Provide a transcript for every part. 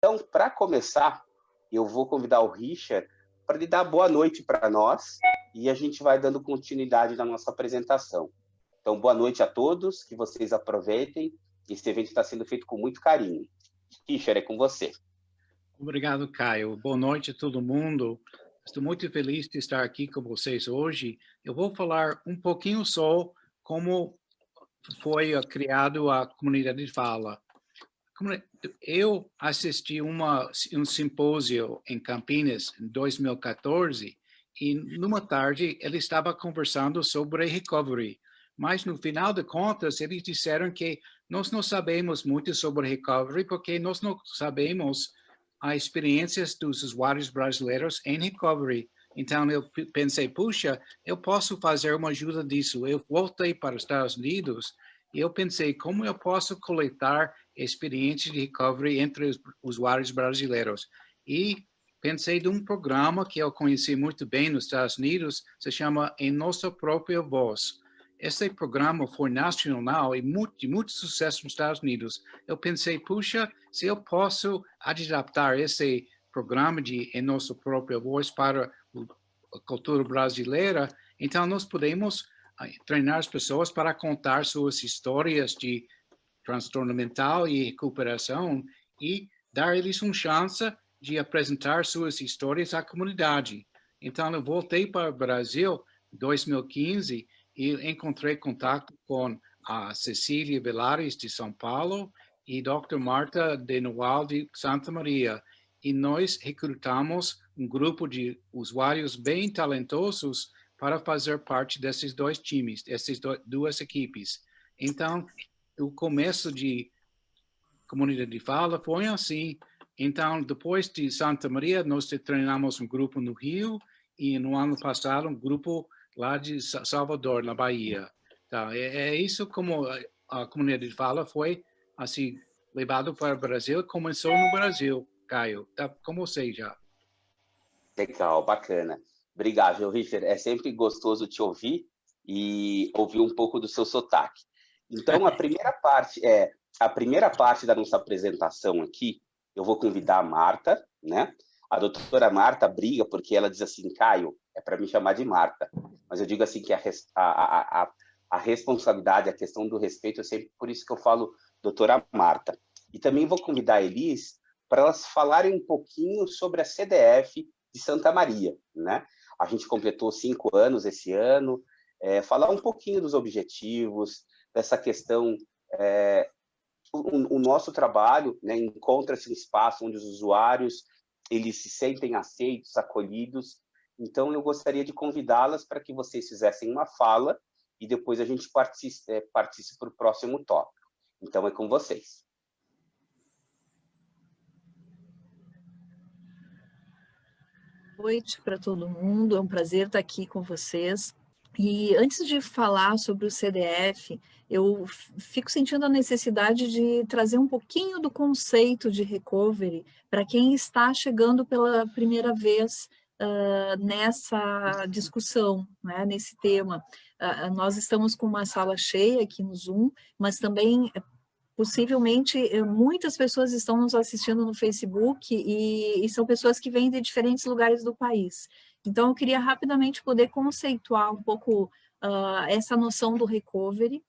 Então, para começar, eu vou convidar o Richard para ele dar boa noite para nós e a gente vai dando continuidade na nossa apresentação. Então, boa noite a todos, que vocês aproveitem. Esse evento está sendo feito com muito carinho. Richard, é com você. Obrigado, Caio. Boa noite a todo mundo. Estou muito feliz de estar aqui com vocês hoje. Eu vou falar um pouquinho só como foi criado a comunidade de fala. Eu assisti um simpósio em Campinas em 2014 e numa tarde ele estava conversando sobre recovery, mas no final de contas eles disseram que nós não sabemos muito sobre recovery porque nós não sabemos as experiências dos usuários brasileiros em recovery. Então eu pensei, puxa, eu posso fazer uma ajuda disso. Eu voltei para os Estados Unidos e eu pensei, como eu posso coletar experiências de recovery entre os usuários brasileiros? E pensei de um programa que eu conheci muito bem nos Estados Unidos, se chama Em Nossa Própria Voz. Esse programa foi nacional e de muito sucesso nos Estados Unidos. Eu pensei, puxa, se eu posso adaptar esse programa de Em Nossa Própria Voz para a cultura brasileira, então nós podemos treinar as pessoas para contar suas histórias de transtorno mental e recuperação e dar eles uma chance de apresentar suas histórias à comunidade. Então, eu voltei para o Brasil em 2015 e encontrei contato com a Cecília Velares, de São Paulo, e Dr. Marta de Noal, de Santa Maria. E nós recrutamos um grupo de usuários bem talentosos para fazer parte desses dois times, dessas duas equipes. Então, o começo de comunidade de fala foi assim. Então, depois de Santa Maria, nós treinamos um grupo no Rio e no ano passado um grupo lá de Salvador, na Bahia. Tá? É isso como a comunidade de fala foi assim levado para o Brasil, começou no Brasil, Caio. Tá com você já. Legal, bacana. Obrigado, Richard. É sempre gostoso te ouvir e ouvir um pouco do seu sotaque. Então, a primeira parte da nossa apresentação aqui, eu vou convidar a Marta, né? A doutora Marta briga porque ela diz assim, Caio, é para me chamar de Marta. Mas eu digo assim que a responsabilidade, a questão do respeito, é sempre por isso que eu falo doutora Marta. E também vou convidar a Elis para elas falarem um pouquinho sobre a CDF de Santa Maria, né? A gente completou 5 anos esse ano, falar um pouquinho dos objetivos, dessa questão, o nosso trabalho, né, encontra-se um espaço onde os usuários eles se sentem aceitos, acolhidos. Então, eu gostaria de convidá-las para que vocês fizessem uma fala e depois a gente participe para o próximo tópico. Então, é com vocês. Boa noite para todo mundo, é um prazer estar aqui com vocês. E antes de falar sobre o CDF, eu fico sentindo a necessidade de trazer um pouquinho do conceito de recovery para quem está chegando pela primeira vez nessa discussão, né, nesse tema. Nós estamos com uma sala cheia aqui no Zoom, mas também possivelmente muitas pessoas estão nos assistindo no Facebook e são pessoas que vêm de diferentes lugares do país. Então, eu queria rapidamente poder conceituar um pouco essa noção do recovery.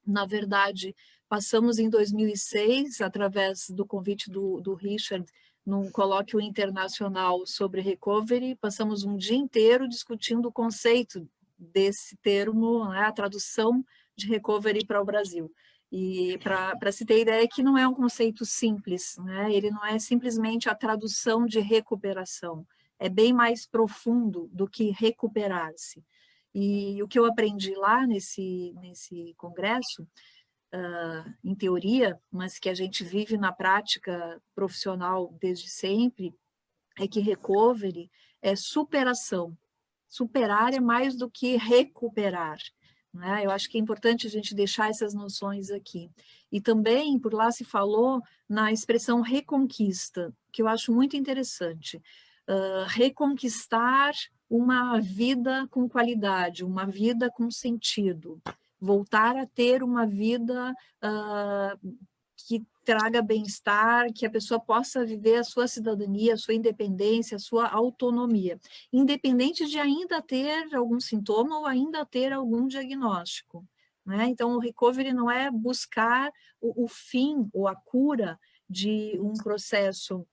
Na verdade, passamos em 2006, através do convite do Richard, num colóquio internacional sobre recovery, passamos um dia inteiro discutindo o conceito desse termo, né, a tradução de recovery para o Brasil. E para se ter ideia que não é um conceito simples, né? Ele não é simplesmente a tradução de recuperação, é bem mais profundo do que recuperar-se. E o que eu aprendi lá nesse congresso, em teoria, mas que a gente vive na prática profissional desde sempre, é que recovery é superação. Superar é mais do que recuperar. Né? Eu acho que é importante a gente deixar essas noções aqui. E também, por lá se falou na expressão reconquista, que eu acho muito interessante. Reconquistar uma vida com qualidade, uma vida com sentido. Voltar a ter uma vida que traga bem-estar, que a pessoa possa viver a sua cidadania, a sua independência, a sua autonomia, independente de ainda ter algum sintoma ou ainda ter algum diagnóstico, né? Então, o recovery não é buscar o fim ou a cura de um processo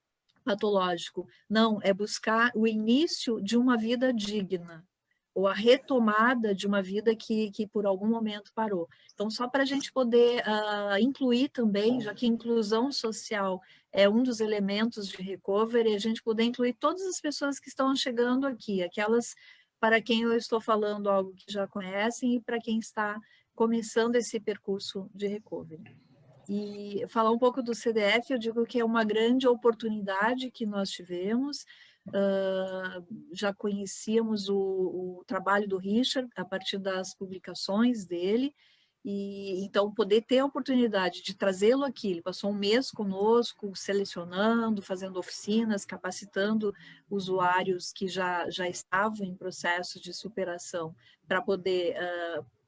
patológico, não, é buscar o início de uma vida digna, ou a retomada de uma vida que por algum momento parou. Então, só para a gente poder incluir também, já que inclusão social é um dos elementos de recovery, a gente poder incluir todas as pessoas que estão chegando aqui, aquelas para quem eu estou falando algo que já conhecem e para quem está começando esse percurso de recovery. E falar um pouco do CDF, eu digo que é uma grande oportunidade que nós tivemos. Já conhecíamos o trabalho do Richard a partir das publicações dele, e então poder ter a oportunidade de trazê-lo aqui. Ele passou um mês conosco, selecionando, fazendo oficinas, capacitando usuários que já estavam em processo de superação, para poder,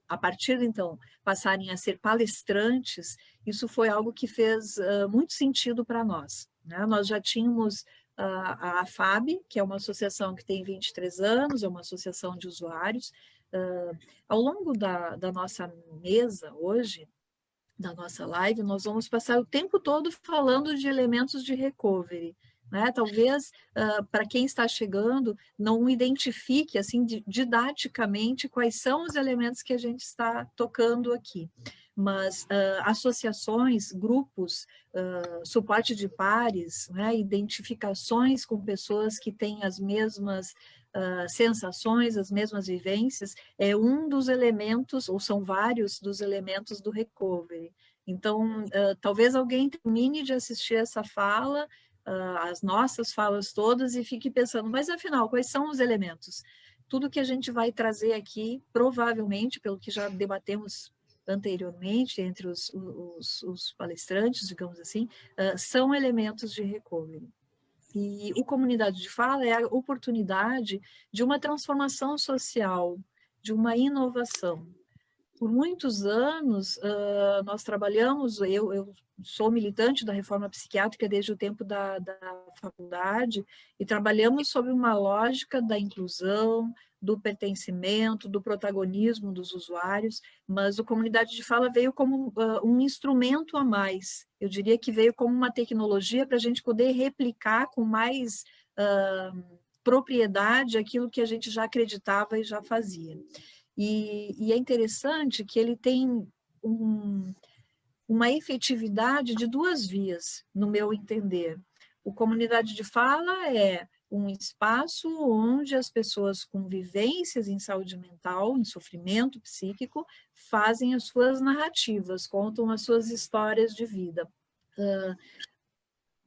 a partir então, passarem a ser palestrantes. Isso foi algo que fez muito sentido para nós, né? Nós já tínhamos a AFAB, que é uma associação que tem 23 anos, é uma associação de usuários. Ao longo da nossa mesa hoje, da nossa live, nós vamos passar o tempo todo falando de elementos de recovery, né? Talvez, para quem está chegando, não identifique, assim, didaticamente, quais são os elementos que a gente está tocando aqui. Mas associações, grupos, suporte de pares, né? Identificações com pessoas que têm as mesmas sensações, as mesmas vivências, é um dos elementos, ou são vários dos elementos do recovery. Então, talvez alguém termine de assistir essa fala, as nossas falas todas, e fique pensando, mas afinal, quais são os elementos? Tudo que a gente vai trazer aqui, provavelmente, pelo que já debatemos anteriormente entre os palestrantes, digamos assim, são elementos de recovery. E o Comunidade de Fala é a oportunidade de uma transformação social, de uma inovação. Por muitos anos, nós trabalhamos, eu sou militante da reforma psiquiátrica desde o tempo da faculdade, e trabalhamos sobre uma lógica da inclusão, do pertencimento, do protagonismo dos usuários, mas o Comunidade de Fala veio como um instrumento a mais. Eu diria que veio como uma tecnologia para a gente poder replicar com mais propriedade aquilo que a gente já acreditava e já fazia. E é interessante que ele tem uma efetividade de duas vias, no meu entender. O Comunidade de Fala é um espaço onde as pessoas com vivências em saúde mental, em sofrimento psíquico, fazem as suas narrativas, contam as suas histórias de vida.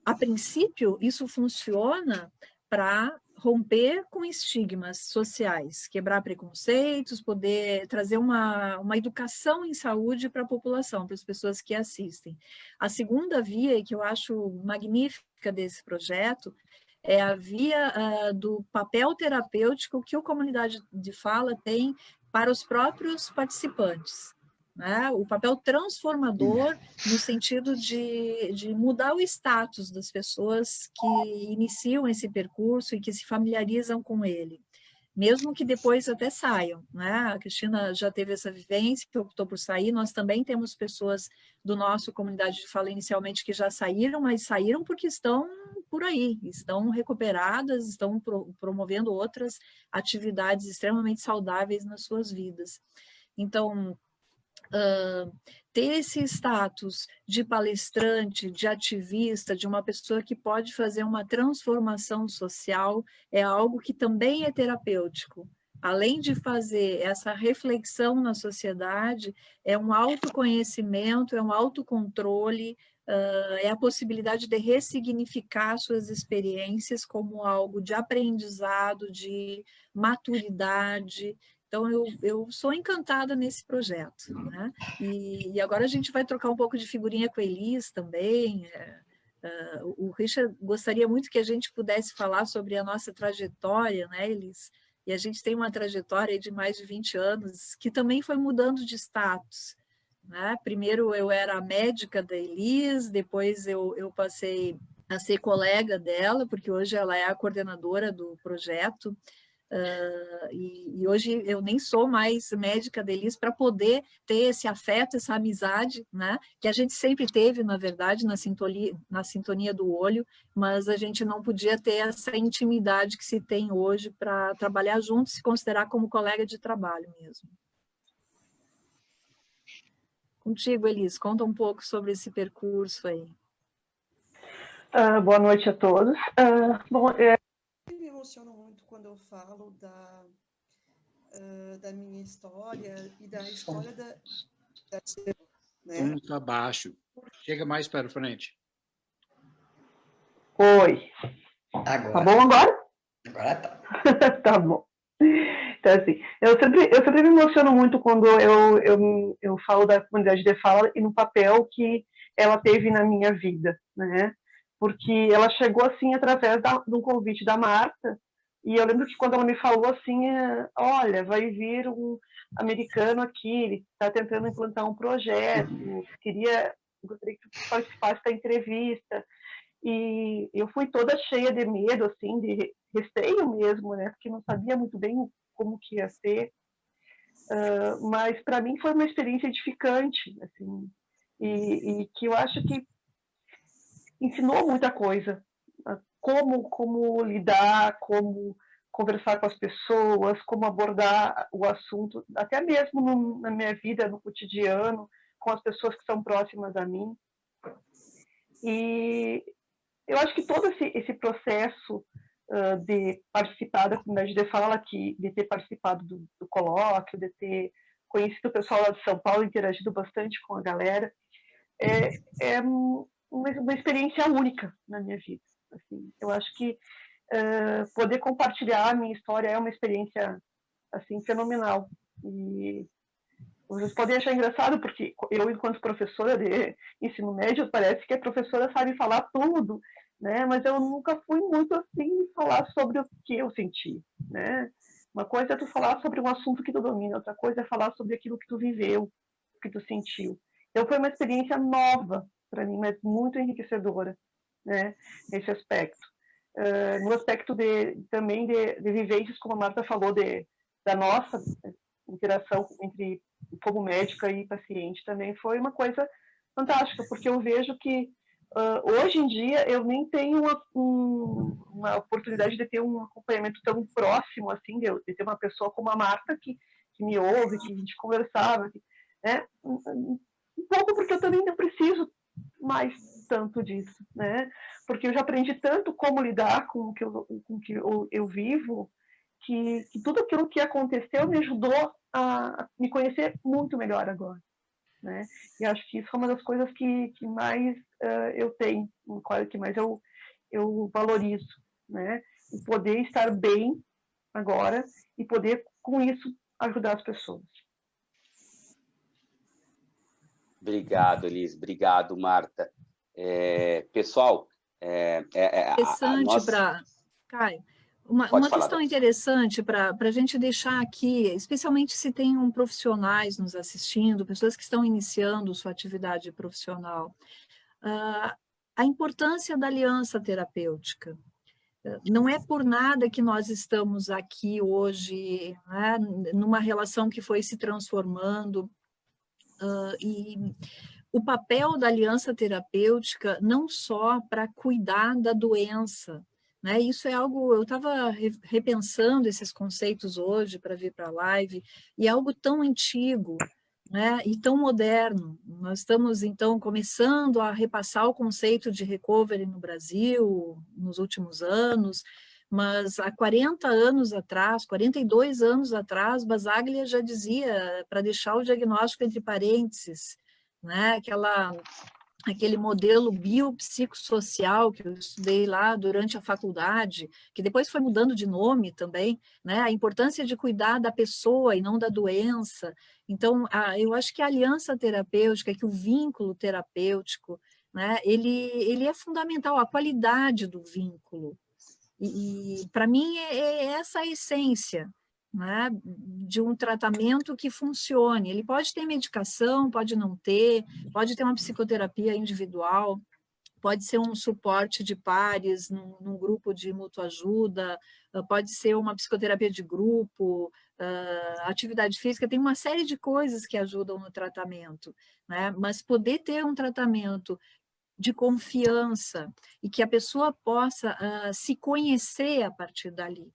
A princípio, isso funciona para romper com estigmas sociais, quebrar preconceitos, poder trazer uma educação em saúde para a população, para as pessoas que assistem. A segunda via, que eu acho magnífica desse projeto, é a via do papel terapêutico que o Comunidade de Fala tem para os próprios participantes. Né? O papel transformador no sentido de mudar o status das pessoas que iniciam esse percurso e que se familiarizam com ele, mesmo que depois até saiam. Né? A Cristina já teve essa vivência, que optou por sair. Nós também temos pessoas do nosso Comunidade de Fala inicialmente que já saíram, mas saíram porque estão por aí, estão recuperadas, estão promovendo outras atividades extremamente saudáveis nas suas vidas. Então, ter esse status de palestrante, de ativista, de uma pessoa que pode fazer uma transformação social, é algo que também é terapêutico. Além de fazer essa reflexão na sociedade, é um autoconhecimento, é um autocontrole, é a possibilidade de ressignificar suas experiências como algo de aprendizado, de maturidade. Então, eu sou encantada nesse projeto, né? E agora a gente vai trocar um pouco de figurinha com a Elis também. O Richard gostaria muito que a gente pudesse falar sobre a nossa trajetória, né, Elis? E a gente tem uma trajetória de mais de 20 anos que também foi mudando de status, né? Primeiro eu era a médica da Elis, depois eu passei a ser colega dela, porque hoje ela é a coordenadora do projeto, e hoje eu nem sou mais médica da Elis para poder ter esse afeto, essa amizade, né? Que a gente sempre teve, na verdade, na sintonia do olho, mas a gente não podia ter essa intimidade que se tem hoje para trabalhar juntos, se considerar como colega de trabalho mesmo. Contigo, Elis, conta um pouco sobre esse percurso aí. Boa noite a todos. Eu me emociono muito quando eu falo da minha história e da história da né? Tá baixo. Chega mais para frente. Oi. Agora. Tá bom agora? Agora tá. Tá bom. Então, assim, eu sempre me emociono muito quando eu falo da comunidade de fala e no papel que ela teve na minha vida, né? Porque ela chegou, assim, através de um convite da Marta, e eu lembro que quando ela me falou, assim, olha, vai vir um americano aqui, ele está tentando implantar um projeto, gostaria que tu participasse da entrevista, e eu fui toda cheia de medo, assim, de receio mesmo, né? Porque não sabia muito bem como que ia ser, mas para mim foi uma experiência edificante, assim, e que eu acho que ensinou muita coisa, como lidar, como conversar com as pessoas, como abordar o assunto, até mesmo na minha vida, no cotidiano, com as pessoas que são próximas a mim. E eu acho que todo esse processo de participar da comunidade de fala, de ter participado do colóquio, de ter conhecido o pessoal lá de São Paulo, interagido bastante com a galera, é uma experiência única na minha vida. Assim, eu acho que poder compartilhar a minha história é uma experiência assim fenomenal. E vocês podem achar engraçado, porque eu, enquanto professora de ensino médio, parece que a professora sabe falar tudo, né? Mas eu nunca fui muito assim falar sobre o que eu senti, né? Uma coisa é tu falar sobre um assunto que tu domina, outra coisa é falar sobre aquilo que tu viveu, que tu sentiu. Então foi uma experiência nova para mim, mas muito enriquecedora, né? Nesse aspecto. No aspecto também de vivências, como a Marta falou, da nossa interação como médica e paciente, também foi uma coisa fantástica, porque eu vejo que hoje em dia eu nem tenho uma oportunidade de ter um acompanhamento tão próximo, assim, de ter uma pessoa como a Marta que me ouve, que a gente conversava, né? Um pouco porque eu também não preciso mais tanto disso, né? Porque eu já aprendi tanto como lidar com o que eu vivo, que tudo aquilo que aconteceu me ajudou a me conhecer muito melhor agora, né? E acho que isso é uma das coisas que mais eu tenho, que mais eu valorizo, né? O poder estar bem agora e poder, com isso, ajudar as pessoas. Obrigado, Elis. Obrigado, Marta. Pessoal, interessante para Caio. Uma questão interessante para a gente deixar aqui, especialmente se tem profissionais nos assistindo, pessoas que estão iniciando sua atividade profissional, a importância da aliança terapêutica. Não é por nada que nós estamos aqui hoje, né, numa relação que foi se transformando, e o papel da aliança terapêutica não só para cuidar da doença, né? Isso é algo, eu estava repensando esses conceitos hoje para vir para a live, e é algo tão antigo, né? E tão moderno. Nós estamos, então, começando a repassar o conceito de recovery no Brasil nos últimos anos, mas há 40 anos atrás, 42 anos atrás, Basaglia já dizia para deixar o diagnóstico entre parênteses, né? Aquele modelo biopsicossocial que eu estudei lá durante a faculdade, que depois foi mudando de nome também, né? A importância de cuidar da pessoa e não da doença. Então, eu acho que a aliança terapêutica, que o vínculo terapêutico, né? Ele é fundamental, a qualidade do vínculo. E para mim é essa a essência, né, de um tratamento que funcione. Ele pode ter medicação, pode não ter, pode ter uma psicoterapia individual, pode ser um suporte de pares num grupo de mútua ajuda, pode ser uma psicoterapia de grupo, atividade física, tem uma série de coisas que ajudam no tratamento, né? Mas poder ter um tratamento de confiança e que a pessoa possa se conhecer a partir dali,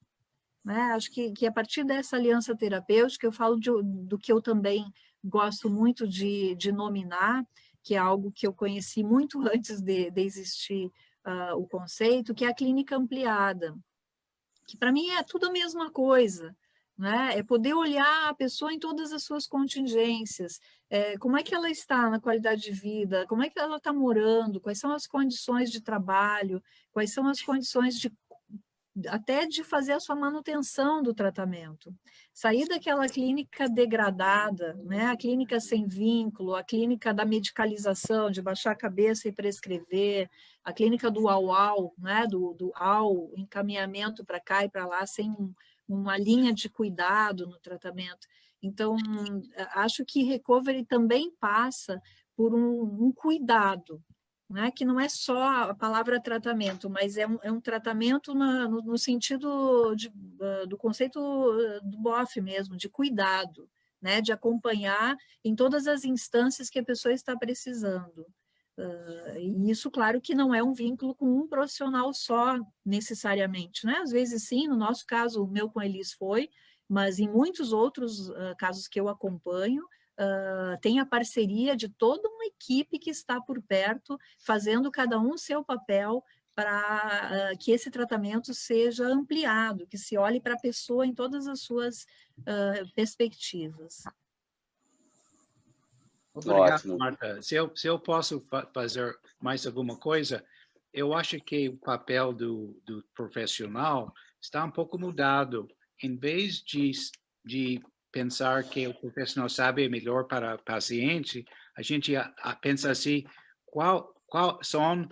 né? Acho que a partir dessa aliança terapêutica, eu falo do que eu também gosto muito de nominar, que é algo que eu conheci muito antes de existir o conceito, que é a clínica ampliada, que para mim é tudo a mesma coisa, né? É poder olhar a pessoa em todas as suas contingências, como é que ela está na qualidade de vida, como é que ela está morando, quais são as condições de trabalho, quais são as condições até de fazer a sua manutenção do tratamento. Sair daquela clínica degradada, né? A clínica sem vínculo, a clínica da medicalização, de baixar a cabeça e prescrever, a clínica do au-au, né? do au, encaminhamento para cá e para lá, sem uma linha de cuidado no tratamento. Então, acho que recovery também passa por um cuidado, né, que não é só a palavra tratamento, mas é um tratamento no sentido do conceito do BOF mesmo, de cuidado, né, de acompanhar em todas as instâncias que a pessoa está precisando. E isso, claro, que não é um vínculo com um profissional só, necessariamente, né? Às vezes sim, no nosso caso, o meu com a Elis foi, mas em muitos outros casos que eu acompanho, tem a parceria de toda uma equipe que está por perto, fazendo cada um o seu papel para que esse tratamento seja ampliado, que se olhe para a pessoa em todas as suas perspectivas. Obrigado, Ótimo. Marta. Se eu posso fazer mais alguma coisa, eu acho que o papel do profissional está um pouco mudado. Em vez de pensar que o profissional sabe melhor para o paciente, a gente pensa assim, qual são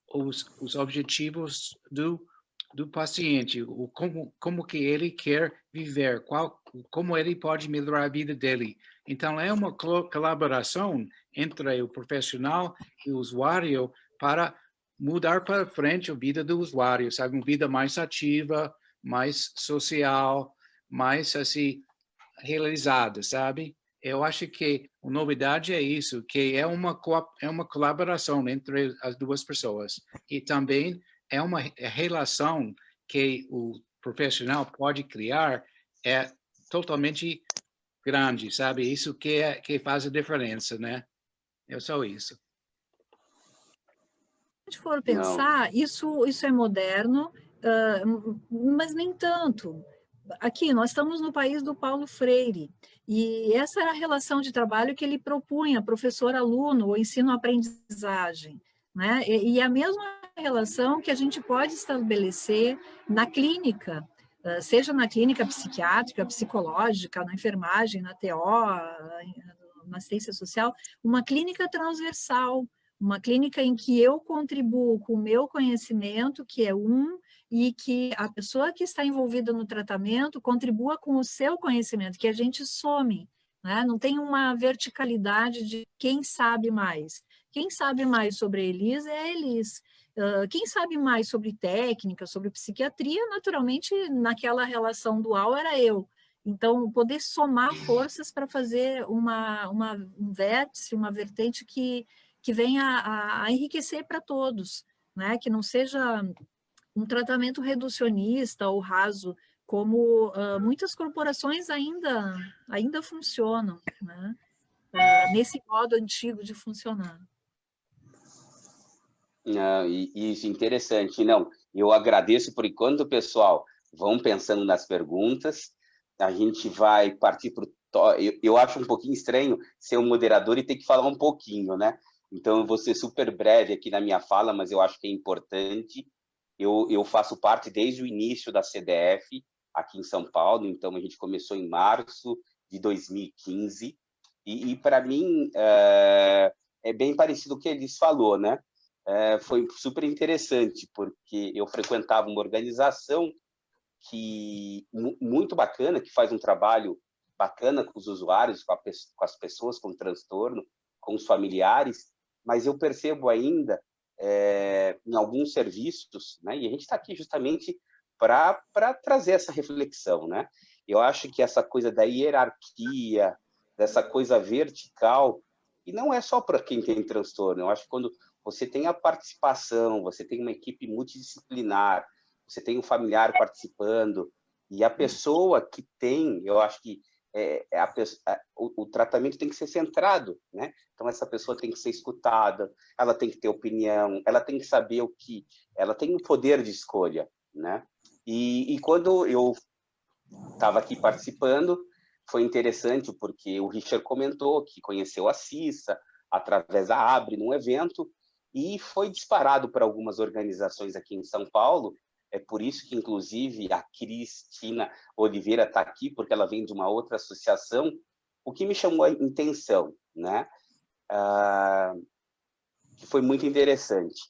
os objetivos do paciente, como que ele quer viver, como ele pode melhorar a vida dele. Então, é uma colaboração entre o profissional e o usuário para mudar para frente a vida do usuário, sabe? Uma vida mais ativa, mais social, mais, assim, realizada, sabe? Eu acho que a novidade é isso, que é uma colaboração entre as duas pessoas. E também é uma relação que o profissional pode criar totalmente grande, sabe? Isso que faz a diferença, né? É só isso. Se a gente for pensar, isso é moderno, mas nem tanto. Aqui, nós estamos no país do Paulo Freire, e essa era a relação de trabalho que ele propunha, professor-aluno, ou ensino-aprendizagem, né? E a mesma relação que a gente pode estabelecer na clínica, seja na clínica psiquiátrica, psicológica, na enfermagem, na TO, na assistência social, uma clínica transversal, uma clínica em que eu contribuo com o meu conhecimento, que é e que a pessoa que está envolvida no tratamento contribua com o seu conhecimento, que a gente some, né? Não tem uma verticalidade de quem sabe mais. Quem sabe mais sobre a Elis é a Elis. Quem sabe mais sobre técnica, sobre psiquiatria, naturalmente, naquela relação dual era eu. Então, poder somar forças para fazer um vértice, uma vertente que venha a enriquecer para todos, né? Que não seja um tratamento reducionista ou raso, como muitas corporações ainda funcionam, né? Nesse modo antigo de funcionar. Isso, interessante. Não, eu agradeço por enquanto, pessoal. Vão pensando nas perguntas. A gente vai partir para eu acho um pouquinho estranho ser um moderador e ter que falar um pouquinho, né? Então, eu vou ser super breve aqui na minha fala, mas eu acho que é importante. Eu faço parte desde o início da CDF aqui em São Paulo, então a gente começou em março de 2015, e para mim é bem parecido com o que eles falou, né? Foi super interessante, porque eu frequentava uma organização muito bacana, que faz um trabalho bacana com os usuários, com as pessoas com transtorno, com os familiares, mas eu percebo ainda em alguns serviços, né? E a gente está aqui justamente para trazer essa reflexão, né? Eu acho que essa coisa da hierarquia, dessa coisa vertical, e não é só para quem tem transtorno, eu acho que quando você tem a participação, você tem uma equipe multidisciplinar, você tem um familiar participando, e a pessoa que tem, eu acho que o tratamento tem que ser centrado, né? Então, essa pessoa tem que ser escutada, ela tem que ter opinião, ela tem que saber ela tem o poder de escolha, né? E quando eu estava aqui participando, foi interessante, porque o Richard comentou que conheceu a Cissa através da Abre, num evento, e foi disparado para algumas organizações aqui em São Paulo. É por isso que, inclusive, a Cristina Oliveira está aqui, porque ela vem de uma outra associação. O que me chamou a atenção, né? Que foi muito interessante.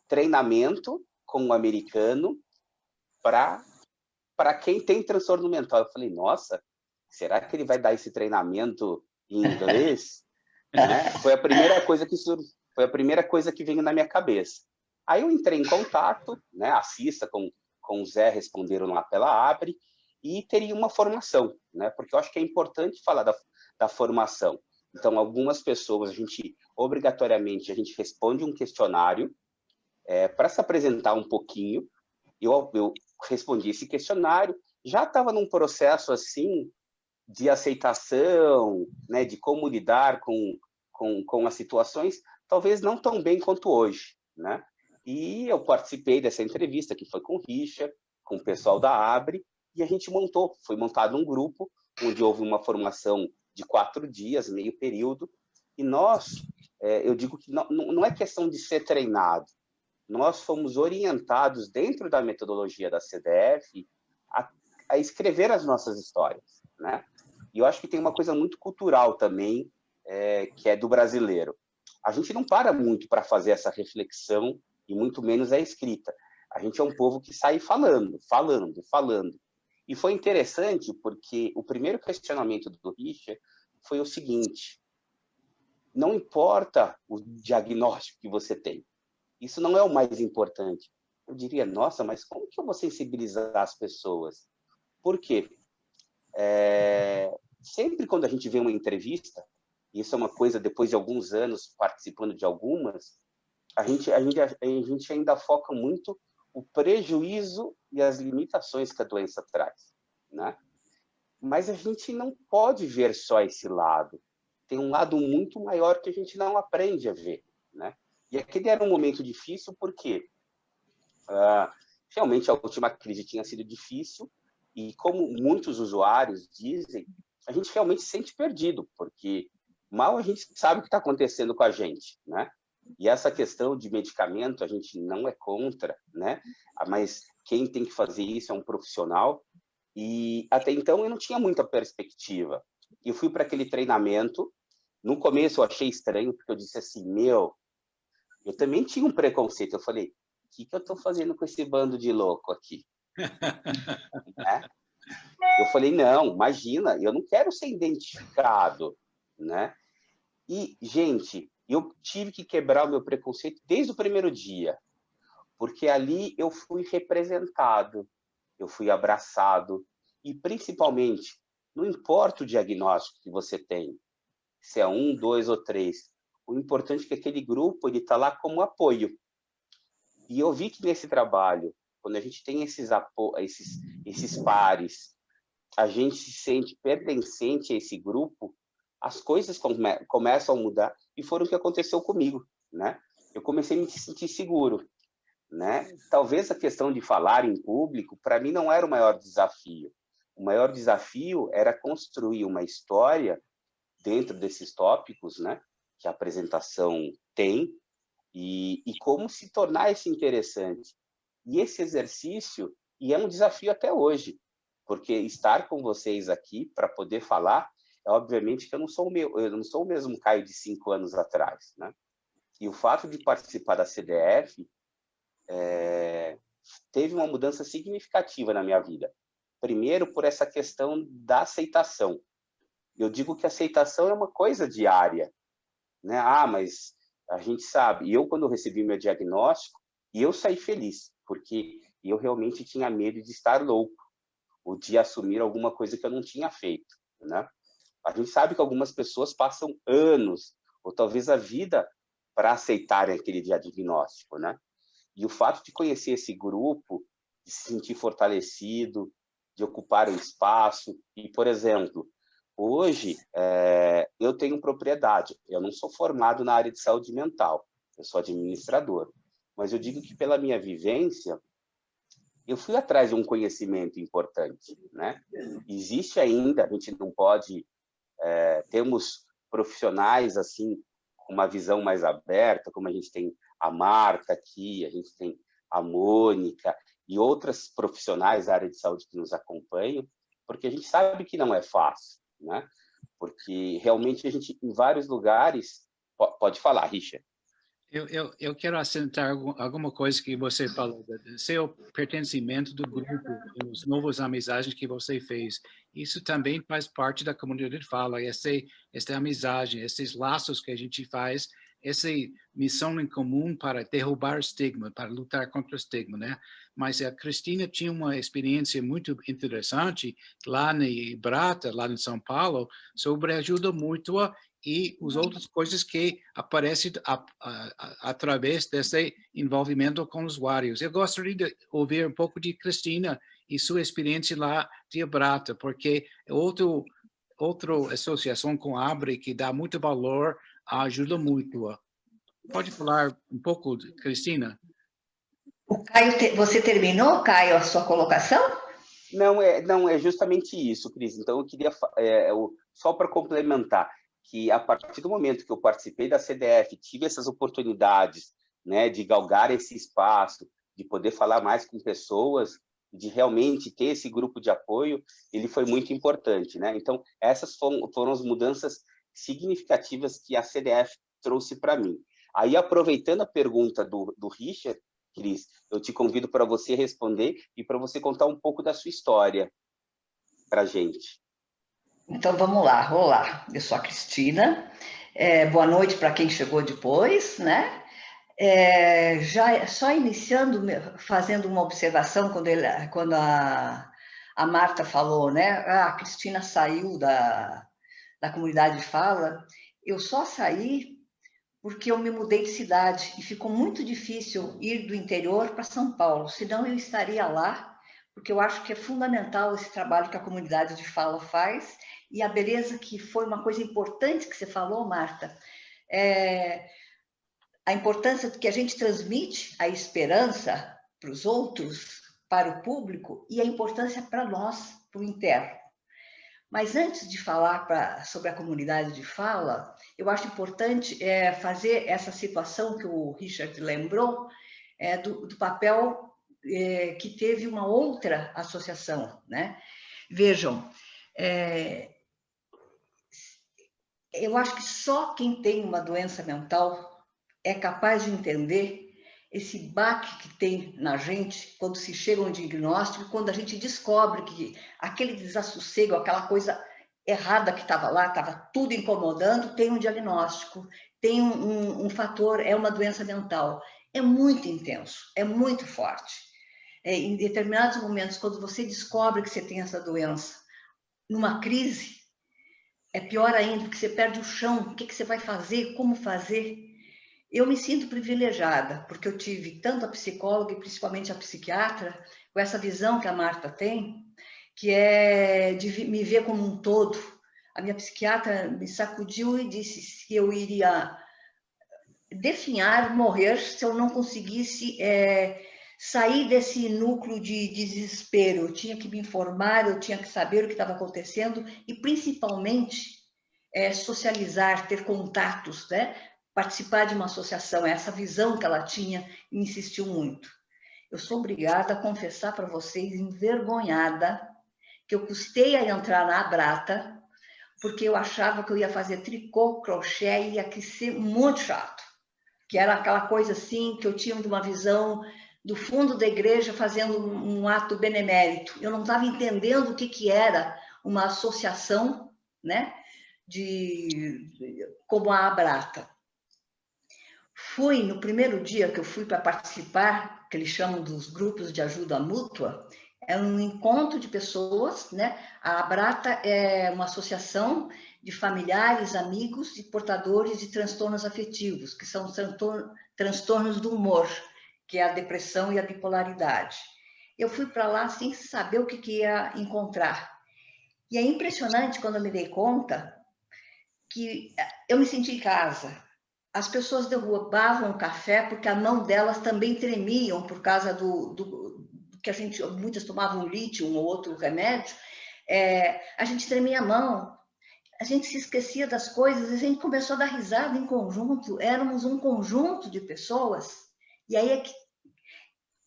Treinamento com o americano para quem tem transtorno mental. Eu falei, nossa, será que ele vai dar esse treinamento em inglês? Né? Foi a primeira coisa que veio na minha cabeça. Aí eu entrei em contato, né? A Cissa com o Zé responderam lá pela Abre, e teria uma formação, né? Porque eu acho que é importante falar da formação. Então, algumas pessoas, obrigatoriamente, a gente responde um questionário para se apresentar um pouquinho. Eu respondi esse questionário, já estava num processo assim de aceitação, né, de como lidar com as situações, talvez não tão bem quanto hoje, né? E eu participei dessa entrevista, que foi com o Richard, com o pessoal da Abre, e a gente foi montado um grupo, onde houve uma formação de 4 dias, meio período, e eu digo que não é questão de ser treinado, nós fomos orientados dentro da metodologia da CDF a escrever as nossas histórias, né? E eu acho que tem uma coisa muito cultural também, que é do brasileiro. A gente não para muito para fazer essa reflexão, e muito menos a escrita. A gente é um povo que sai falando. E foi interessante porque o primeiro questionamento do Richard foi o seguinte: não importa o diagnóstico que você tem, isso não é o mais importante. Eu diria, nossa, mas como que eu vou sensibilizar as pessoas? Por quê? Sempre quando a gente vê uma entrevista, e isso é uma coisa, depois de alguns anos participando de algumas, a gente ainda foca muito o prejuízo e as limitações que a doença traz, né? Mas a gente não pode ver só esse lado. Tem um lado muito maior que a gente não aprende a ver, né? E aquele era um momento difícil porque realmente a última crise tinha sido difícil, e como muitos usuários dizem, a gente realmente se sente perdido, porque mal a gente sabe o que está acontecendo com a gente, né? E essa questão de medicamento, a gente não é contra, né? Mas quem tem que fazer isso é um profissional, e até então eu não tinha muita perspectiva. Eu fui para aquele treinamento, no começo eu achei estranho, porque eu disse assim, eu também tinha um preconceito, eu falei, o que eu estou fazendo com esse bando de louco aqui? Né? Eu falei, não, imagina, eu não quero ser identificado, né? E, gente, eu tive que quebrar o meu preconceito desde o primeiro dia, porque ali eu fui representado, eu fui abraçado, e principalmente, não importa o diagnóstico que você tem, se é 1, 2 ou 3, o importante é que aquele grupo está lá como apoio. E eu vi que nesse trabalho, quando a gente tem esses pares, a gente se sente pertencente a esse grupo, as coisas começam a mudar, e foi o que aconteceu comigo, né? Eu comecei a me sentir seguro, né? Talvez a questão de falar em público, para mim, não era o maior desafio. O maior desafio era construir uma história dentro desses tópicos, né? Que a apresentação tem, e como se tornar isso interessante. E esse exercício, e é um desafio até hoje, porque estar com vocês aqui para poder falar, obviamente que eu não sou o mesmo Caio de 5 anos atrás, né? E o fato de participar da CDF teve uma mudança significativa na minha vida. Primeiro, por essa questão da aceitação. Eu digo que a aceitação é uma coisa diária, né? Ah, mas a gente sabe. E eu, quando eu recebi meu diagnóstico, eu saí feliz, porque eu realmente tinha medo de estar louco, ou de assumir alguma coisa que eu não tinha feito, né? A gente sabe que algumas pessoas passam anos, ou talvez a vida, para aceitarem aquele diagnóstico, né? E o fato de conhecer esse grupo, de se sentir fortalecido, de ocupar o espaço, e, por exemplo, hoje eu tenho propriedade, eu não sou formado na área de saúde mental, eu sou administrador, mas eu digo que pela minha vivência, eu fui atrás de um conhecimento importante, né? Existe ainda, a gente não pode, temos profissionais assim, com uma visão mais aberta, como a gente tem a Marta aqui, a gente tem a Mônica e outras profissionais da área de saúde que nos acompanham, porque a gente sabe que não é fácil, né? Porque realmente a gente, em vários lugares, pode falar, Richard. Eu quero assentar alguma coisa que você falou, do seu pertencimento do grupo, as novas amizades que você fez. Isso também faz parte da comunidade de fala, essa amizade, esses laços que a gente faz, essa missão em comum para derrubar o estigma, para lutar contra o estigma, né? Mas a Cristina tinha uma experiência muito interessante lá em Brata, lá em São Paulo, sobre ajuda mútua e as outras coisas que aparecem através desse envolvimento com os usuários. Eu gostaria de ouvir um pouco de Cristina e sua experiência lá de Brata, porque é outra associação com a Abre que dá muito valor à ajuda mútua. Pode falar um pouco, Cristina? O Caio, você terminou, Caio, a sua colocação? Não, é justamente isso, Cris. Então, eu queria, só para complementar, que a partir do momento que eu participei da CDF, tive essas oportunidades, né, de galgar esse espaço, de poder falar mais com pessoas, de realmente ter esse grupo de apoio, ele foi muito importante, né? Então, essas foram as mudanças significativas que a CDF trouxe para mim. Aí, aproveitando a pergunta do Richard, Cris, eu te convido para você responder e para você contar um pouco da sua história para a gente. Então, vamos lá. Eu sou a Cristina. Boa noite para quem chegou depois, né? Já só iniciando, fazendo uma observação quando a Marta falou, né? A Cristina saiu da comunidade de fala. Eu só saí porque eu me mudei de cidade e ficou muito difícil ir do interior para São Paulo, senão eu estaria lá, porque eu acho que é fundamental esse trabalho que a comunidade de fala faz, e a beleza que foi uma coisa importante que você falou, Marta, a importância que a gente transmite a esperança para os outros, para o público, e a importância para nós, para o interno. Mas antes de falar sobre a comunidade de fala, eu acho importante fazer essa situação que o Richard lembrou, do papel que teve uma outra associação, né? Vejam, eu acho que só quem tem uma doença mental é capaz de entender esse baque que tem na gente quando se chega a um diagnóstico, quando a gente descobre que aquele desassossego, aquela coisa errada que estava lá, estava tudo incomodando, tem um diagnóstico, tem um fator, é uma doença mental. É muito intenso, é muito forte. Em determinados momentos, quando você descobre que você tem essa doença, numa crise, é pior ainda, porque você perde o chão, o que você vai fazer, como fazer. Eu me sinto privilegiada, porque eu tive tanto a psicóloga e principalmente a psiquiatra, com essa visão que a Marta tem, que é de me ver como um todo. A minha psiquiatra me sacudiu e disse que eu iria definhar, morrer, se eu não conseguisse sair desse núcleo de desespero. Eu tinha que me informar, eu tinha que saber o que estava acontecendo e, principalmente, socializar, ter contatos, né? Participar de uma associação, essa visão que ela tinha, me insistiu muito. Eu sou obrigada a confessar para vocês, envergonhada, que eu custei a entrar na Abrata, porque eu achava que eu ia fazer tricô, crochê e ia ser muito chato. Que era aquela coisa assim, que eu tinha de uma visão do fundo da igreja fazendo um ato benemérito. Eu não estava entendendo o que era uma associação, né, como a Abrata. Fui, no primeiro dia que eu fui para participar, que eles chamam dos grupos de ajuda mútua, é um encontro de pessoas, né? A Abrata é uma associação de familiares, amigos e portadores de transtornos afetivos, que são transtornos do humor, que é a depressão e a bipolaridade. Eu fui para lá sem saber o que ia encontrar. E é impressionante quando eu me dei conta que eu me senti em casa. As pessoas derrubavam o café porque a mão delas também tremiam por causa do que muitas tomavam lítio, um ou outro remédio. A gente tremia a mão, a gente se esquecia das coisas, a gente começou a dar risada em conjunto, éramos um conjunto de pessoas. E aí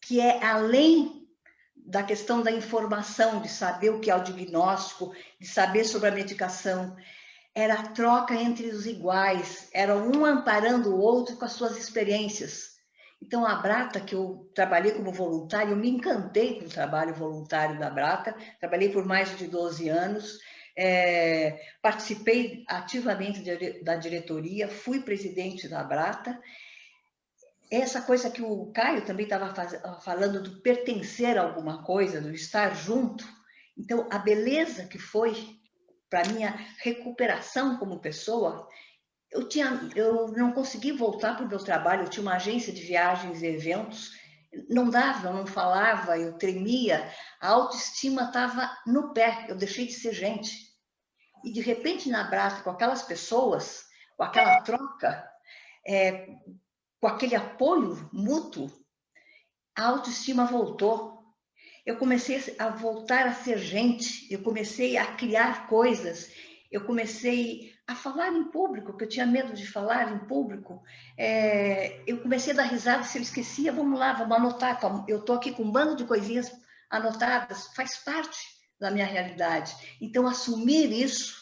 que é além da questão da informação, de saber o que é o diagnóstico, de saber sobre a medicação, era a troca entre os iguais, era um amparando o outro com as suas experiências. Então, a Abrata, que eu trabalhei como voluntária, eu me encantei com o trabalho voluntário da Abrata, trabalhei por mais de 12 anos, participei ativamente da diretoria, fui presidente da Abrata. Essa coisa que o Caio também estava falando do pertencer a alguma coisa, do estar junto. Então, a beleza que foi para minha recuperação como pessoa, eu não consegui voltar para o meu trabalho, eu tinha uma agência de viagens e eventos, não dava, eu não falava, eu tremia, a autoestima estava no pé, eu deixei de ser gente. E de repente, na Abrata, com aquelas pessoas, com aquela troca, com aquele apoio mútuo, a autoestima voltou. Eu comecei a voltar a ser gente, eu comecei a criar coisas, eu comecei a falar em público, porque eu tinha medo de falar em público. Eu comecei a dar risada, se eu esquecia, vamos lá, vamos anotar. Eu estou aqui com um bando de coisinhas anotadas, faz parte da minha realidade. Então, assumir isso,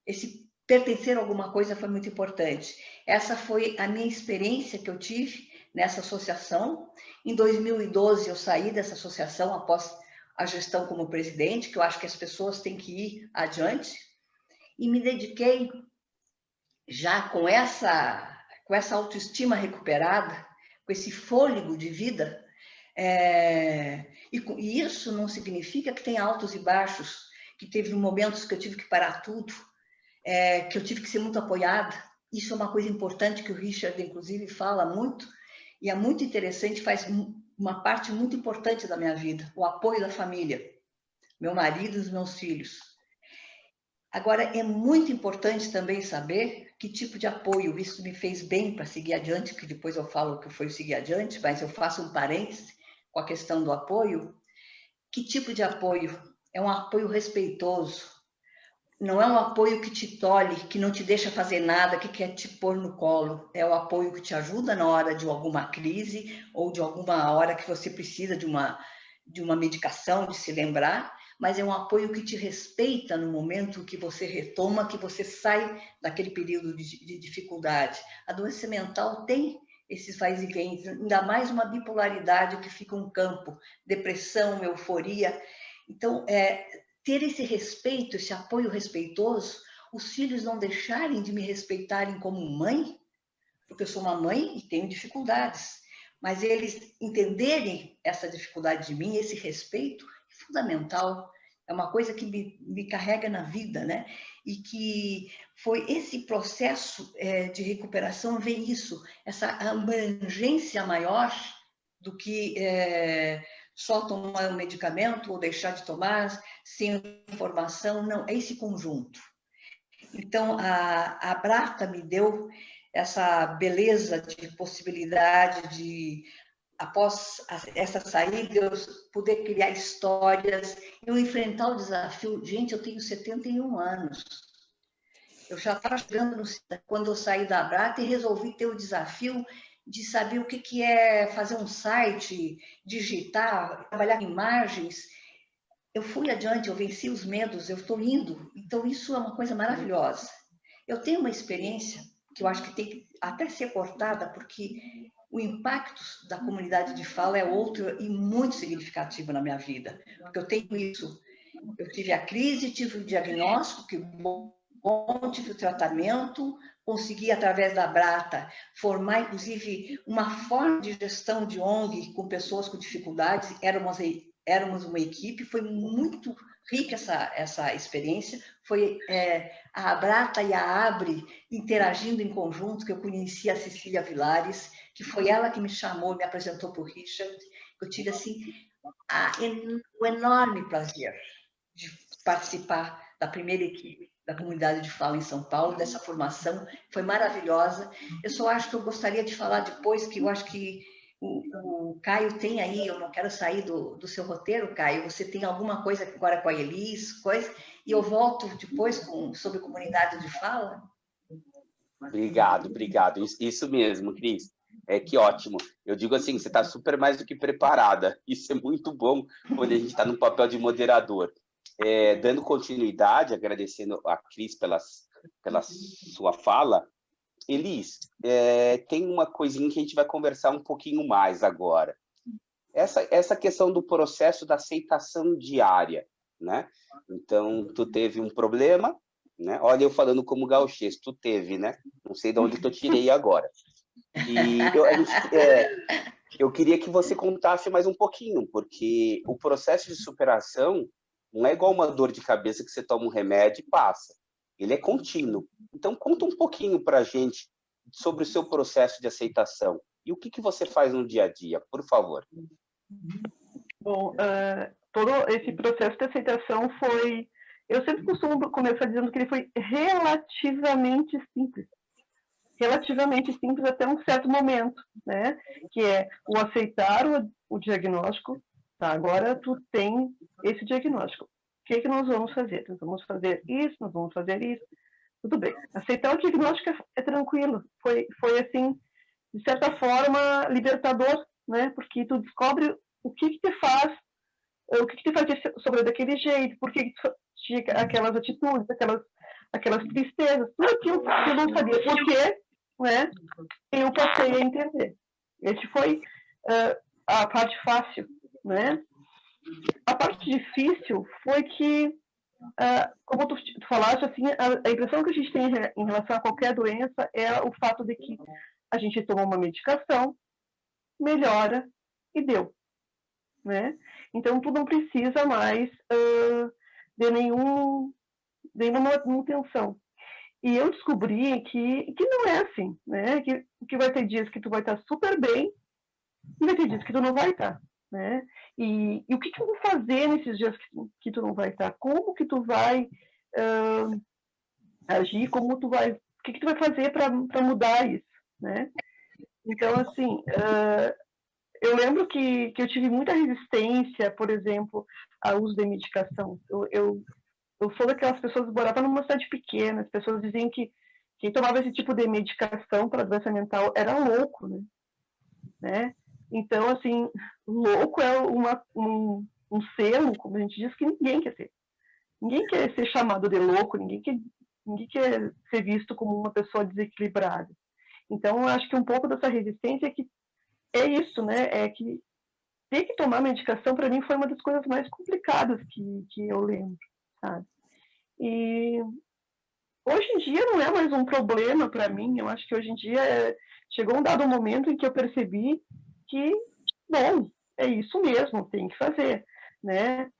esse pertencer a alguma coisa foi muito importante. Essa foi a minha experiência que eu tive nessa associação. Em 2012, eu saí dessa associação após a gestão como presidente, que eu acho que as pessoas têm que ir adiante, e me dediquei já com essa autoestima recuperada, com esse fôlego de vida, e isso não significa que tem altos e baixos, que teve momentos que eu tive que parar tudo, que eu tive que ser muito apoiada. Isso é uma coisa importante que o Richard, inclusive, fala muito, e é muito interessante, faz uma parte muito importante da minha vida, o apoio da família, meu marido e os meus filhos. Agora, é muito importante também saber que tipo de apoio, isso me fez bem para seguir adiante, que depois eu falo que foi seguir adiante, mas eu faço um parêntese com a questão do apoio. Que tipo de apoio? É um apoio respeitoso, não é um apoio que te tolhe, que não te deixa fazer nada, que quer te pôr no colo. É o apoio que te ajuda na hora de alguma crise ou de alguma hora que você precisa de uma medicação, de se lembrar, mas é um apoio que te respeita no momento que você retoma, que você sai daquele período de dificuldade. A doença mental tem esses vais e vens, ainda mais uma bipolaridade que fica um campo, depressão, euforia. Então, ter esse respeito, esse apoio respeitoso, os filhos não deixarem de me respeitarem como mãe, porque eu sou uma mãe e tenho dificuldades, mas eles entenderem essa dificuldade de mim, esse respeito, é fundamental, é uma coisa que me carrega na vida, né? E que foi esse processo de recuperação, vem isso, essa abrangência maior do que só tomar um medicamento ou deixar de tomar sem informação, não, é esse conjunto. Então, a Abrata me deu essa beleza de possibilidade de, após essa saída, eu poder criar histórias, eu enfrentar o desafio. Gente, eu tenho 71 anos. Eu já estava chegando quando eu saí da Abrata e resolvi ter o desafio de saber o que é fazer um site, digitar, trabalhar com imagens. Eu fui adiante, eu venci os medos, eu estou indo. Então, isso é uma coisa maravilhosa. Eu tenho uma experiência que eu acho que tem que até ser cortada, porque o impacto da comunidade de fala é outro e muito significativo na minha vida, porque eu tenho isso. Eu tive a crise, tive o diagnóstico, que bom, tive o tratamento, consegui, através da Brata, formar, inclusive, uma forma de gestão de ONG com pessoas com dificuldades. Éramos uma equipe, foi muito rica essa experiência. Foi a Brata e a Abre interagindo em conjunto, que eu conheci a Cecília Vilares, que foi ela que me chamou, me apresentou para o Richard. Eu tive, assim, o enorme prazer de participar da primeira equipe da comunidade de fala em São Paulo, dessa formação, foi maravilhosa. Eu só acho que eu gostaria de falar depois, que eu acho que o Caio tem aí, eu não quero sair do seu roteiro, Caio, você tem alguma coisa agora com a Elis, e eu volto depois sobre comunidade de fala? Obrigado. Isso mesmo, Cris. Que ótimo. Eu digo assim, você está super mais do que preparada. Isso é muito bom quando a gente está no papel de moderador. Dando continuidade, agradecendo a Cris pela sua fala, Elis, tem uma coisinha que a gente vai conversar um pouquinho mais agora. Essa questão do processo da aceitação diária, né? Então, tu teve um problema, né? Olha, eu falando como gauchês, tu teve, né? Não sei de onde que eu tirei agora. E eu queria que você contasse mais um pouquinho, porque o processo de superação não é igual uma dor de cabeça que você toma um remédio e passa. Ele é contínuo. Então, conta um pouquinho para a gente sobre o seu processo de aceitação. E o que você faz no dia a dia, por favor. Bom, todo esse processo de aceitação foi... Eu sempre costumo começar dizendo que ele foi relativamente simples. Relativamente simples até um certo momento, né? Que é o aceitar o diagnóstico. Tá, agora tu tem esse diagnóstico. O que nós vamos fazer? Nós vamos fazer isso, nós vamos fazer isso. Tudo bem. Aceitar o diagnóstico é tranquilo. Foi assim, de certa forma, libertador, né? Porque tu descobre o que te faz sobre daquele jeito, por que tu tinha aquelas atitudes, aquelas tristezas, tudo aquilo que eu não sabia por quê, né? Eu passei a entender. Esse foi a parte fácil, né? A parte difícil foi que, como tu falaste, assim, a impressão que a gente tem em relação a qualquer doença é o fato de que a gente toma uma medicação, melhora e deu, né? Então, tu não precisa mais de nenhuma manutenção. E eu descobri que não é assim, né? Que vai ter dias que tu vai estar super bem e vai ter dias que tu não vai estar, né? E o que eu vou fazer nesses dias que tu não vai estar? Como que tu vai agir? O que tu vai fazer para mudar isso, né? Então, assim, eu lembro que eu tive muita resistência, por exemplo, ao uso de medicação. Eu sou daquelas pessoas que moravam numa cidade pequena, as pessoas diziam que quem tomava esse tipo de medicação para doença mental era louco, né? Então, assim, louco é um selo, como a gente diz, que ninguém quer ser. Ninguém quer ser chamado de louco, ninguém quer ser visto como uma pessoa desequilibrada. Então, eu acho que um pouco dessa resistência é isso, né? É que ter que tomar medicação, para mim, foi uma das coisas mais complicadas que eu lembro, sabe? E hoje em dia não é mais um problema para mim. Eu acho que hoje em dia chegou um dado momento em que eu percebi que, bom, é isso mesmo, tem que fazer, né?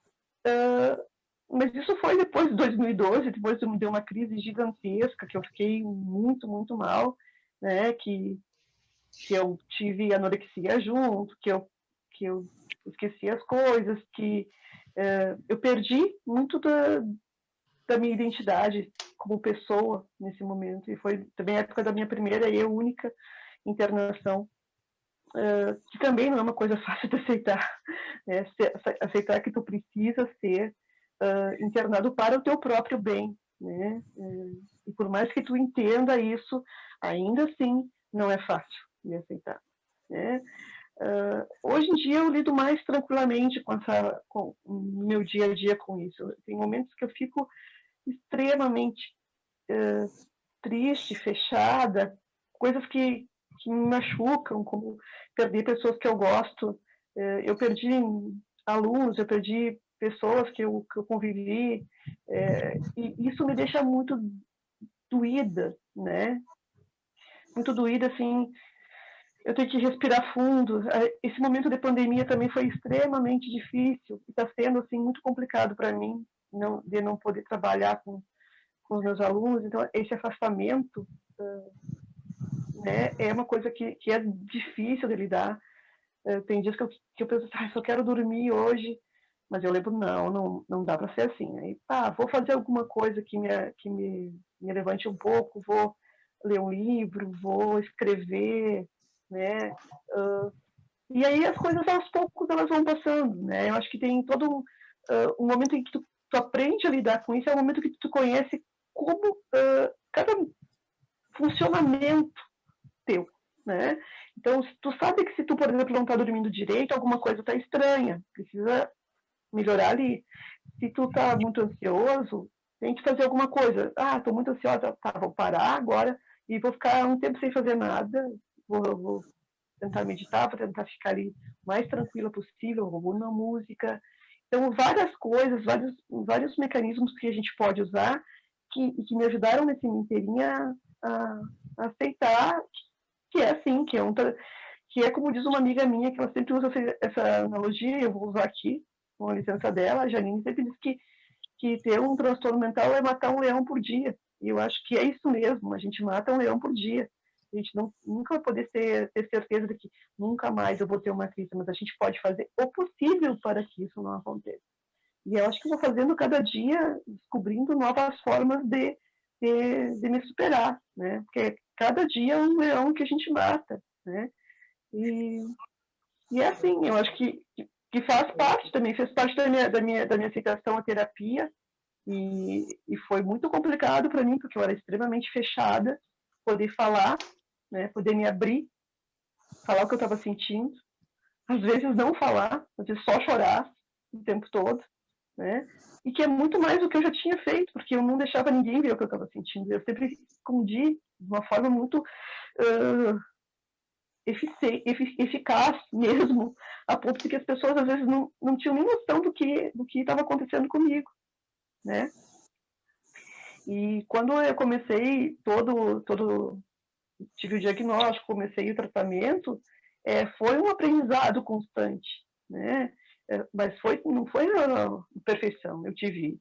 Mas isso foi depois de 2012, depois de me deu uma crise gigantesca, que eu fiquei muito, muito mal, né? Que eu tive anorexia junto, que eu esqueci as coisas, que eu perdi muito da minha identidade como pessoa nesse momento. E foi também a época da minha primeira e única internação, que também não é uma coisa fácil de aceitar, né? Aceitar que tu precisa ser internado para o teu próprio bem, né? E por mais que tu entenda isso, ainda assim não é fácil de aceitar, né? Hoje em dia eu lido mais tranquilamente com o meu dia a dia com isso. Tem momentos que eu fico extremamente triste, fechada, coisas que me machucam, como perder pessoas que eu gosto. Eu perdi alunos, eu perdi pessoas que eu convivi, e isso me deixa muito doída, né? Muito doída, assim, eu tenho que respirar fundo. Esse momento de pandemia também foi extremamente difícil, está sendo, assim, muito complicado para mim, de não poder trabalhar com os meus alunos. Então, esse afastamento, né, é uma coisa que é difícil de lidar. Tem dias que eu penso, só quero dormir hoje, mas eu lembro, não dá para ser assim. Aí, vou fazer alguma coisa que me levante um pouco, vou ler um livro, vou escrever, né? E aí as coisas aos poucos elas vão passando, né? Eu acho que tem todo um momento em que tu aprende a lidar com isso, é o momento que tu conhece como cada funcionamento teu, né? Então, tu sabe que se tu, por exemplo, não tá dormindo direito, alguma coisa tá estranha, precisa melhorar ali. Se tu tá muito ansioso, tem que fazer alguma coisa. Tô muito ansiosa, vou parar agora e vou ficar um tempo sem fazer nada, vou tentar meditar, vou tentar ficar ali o mais tranquila possível, vou ouvir uma música. Então, várias coisas, vários mecanismos que a gente pode usar que me ajudaram nesse inteirinho a aceitar que é assim, que é como diz uma amiga minha, que ela sempre usa essa analogia, eu vou usar aqui, com a licença dela, a Janine sempre diz que ter um transtorno mental é matar um leão por dia. E eu acho que é isso mesmo, a gente mata um leão por dia. A gente nunca vai poder ter certeza de que nunca mais eu vou ter uma crise, mas a gente pode fazer o possível para que isso não aconteça. E eu acho que eu vou fazendo cada dia, descobrindo novas formas de me superar, né? Porque cada dia é um leão que a gente mata, né? E é assim, eu acho que faz parte também, fez parte da minha aceitação à terapia, e foi muito complicado para mim, porque eu era extremamente fechada, poder falar, né? Poder me abrir, falar o que eu estava sentindo, às vezes não falar, às vezes só chorar o tempo todo, né? E que é muito mais do que eu já tinha feito, porque eu não deixava ninguém ver o que eu estava sentindo. Eu sempre escondi de uma forma muito eficaz mesmo, a ponto de que as pessoas às vezes não tinham nem noção do que estava acontecendo comigo, né? E quando eu comecei tive o diagnóstico, comecei o tratamento, foi um aprendizado constante, né? Mas não foi na perfeição. Eu tive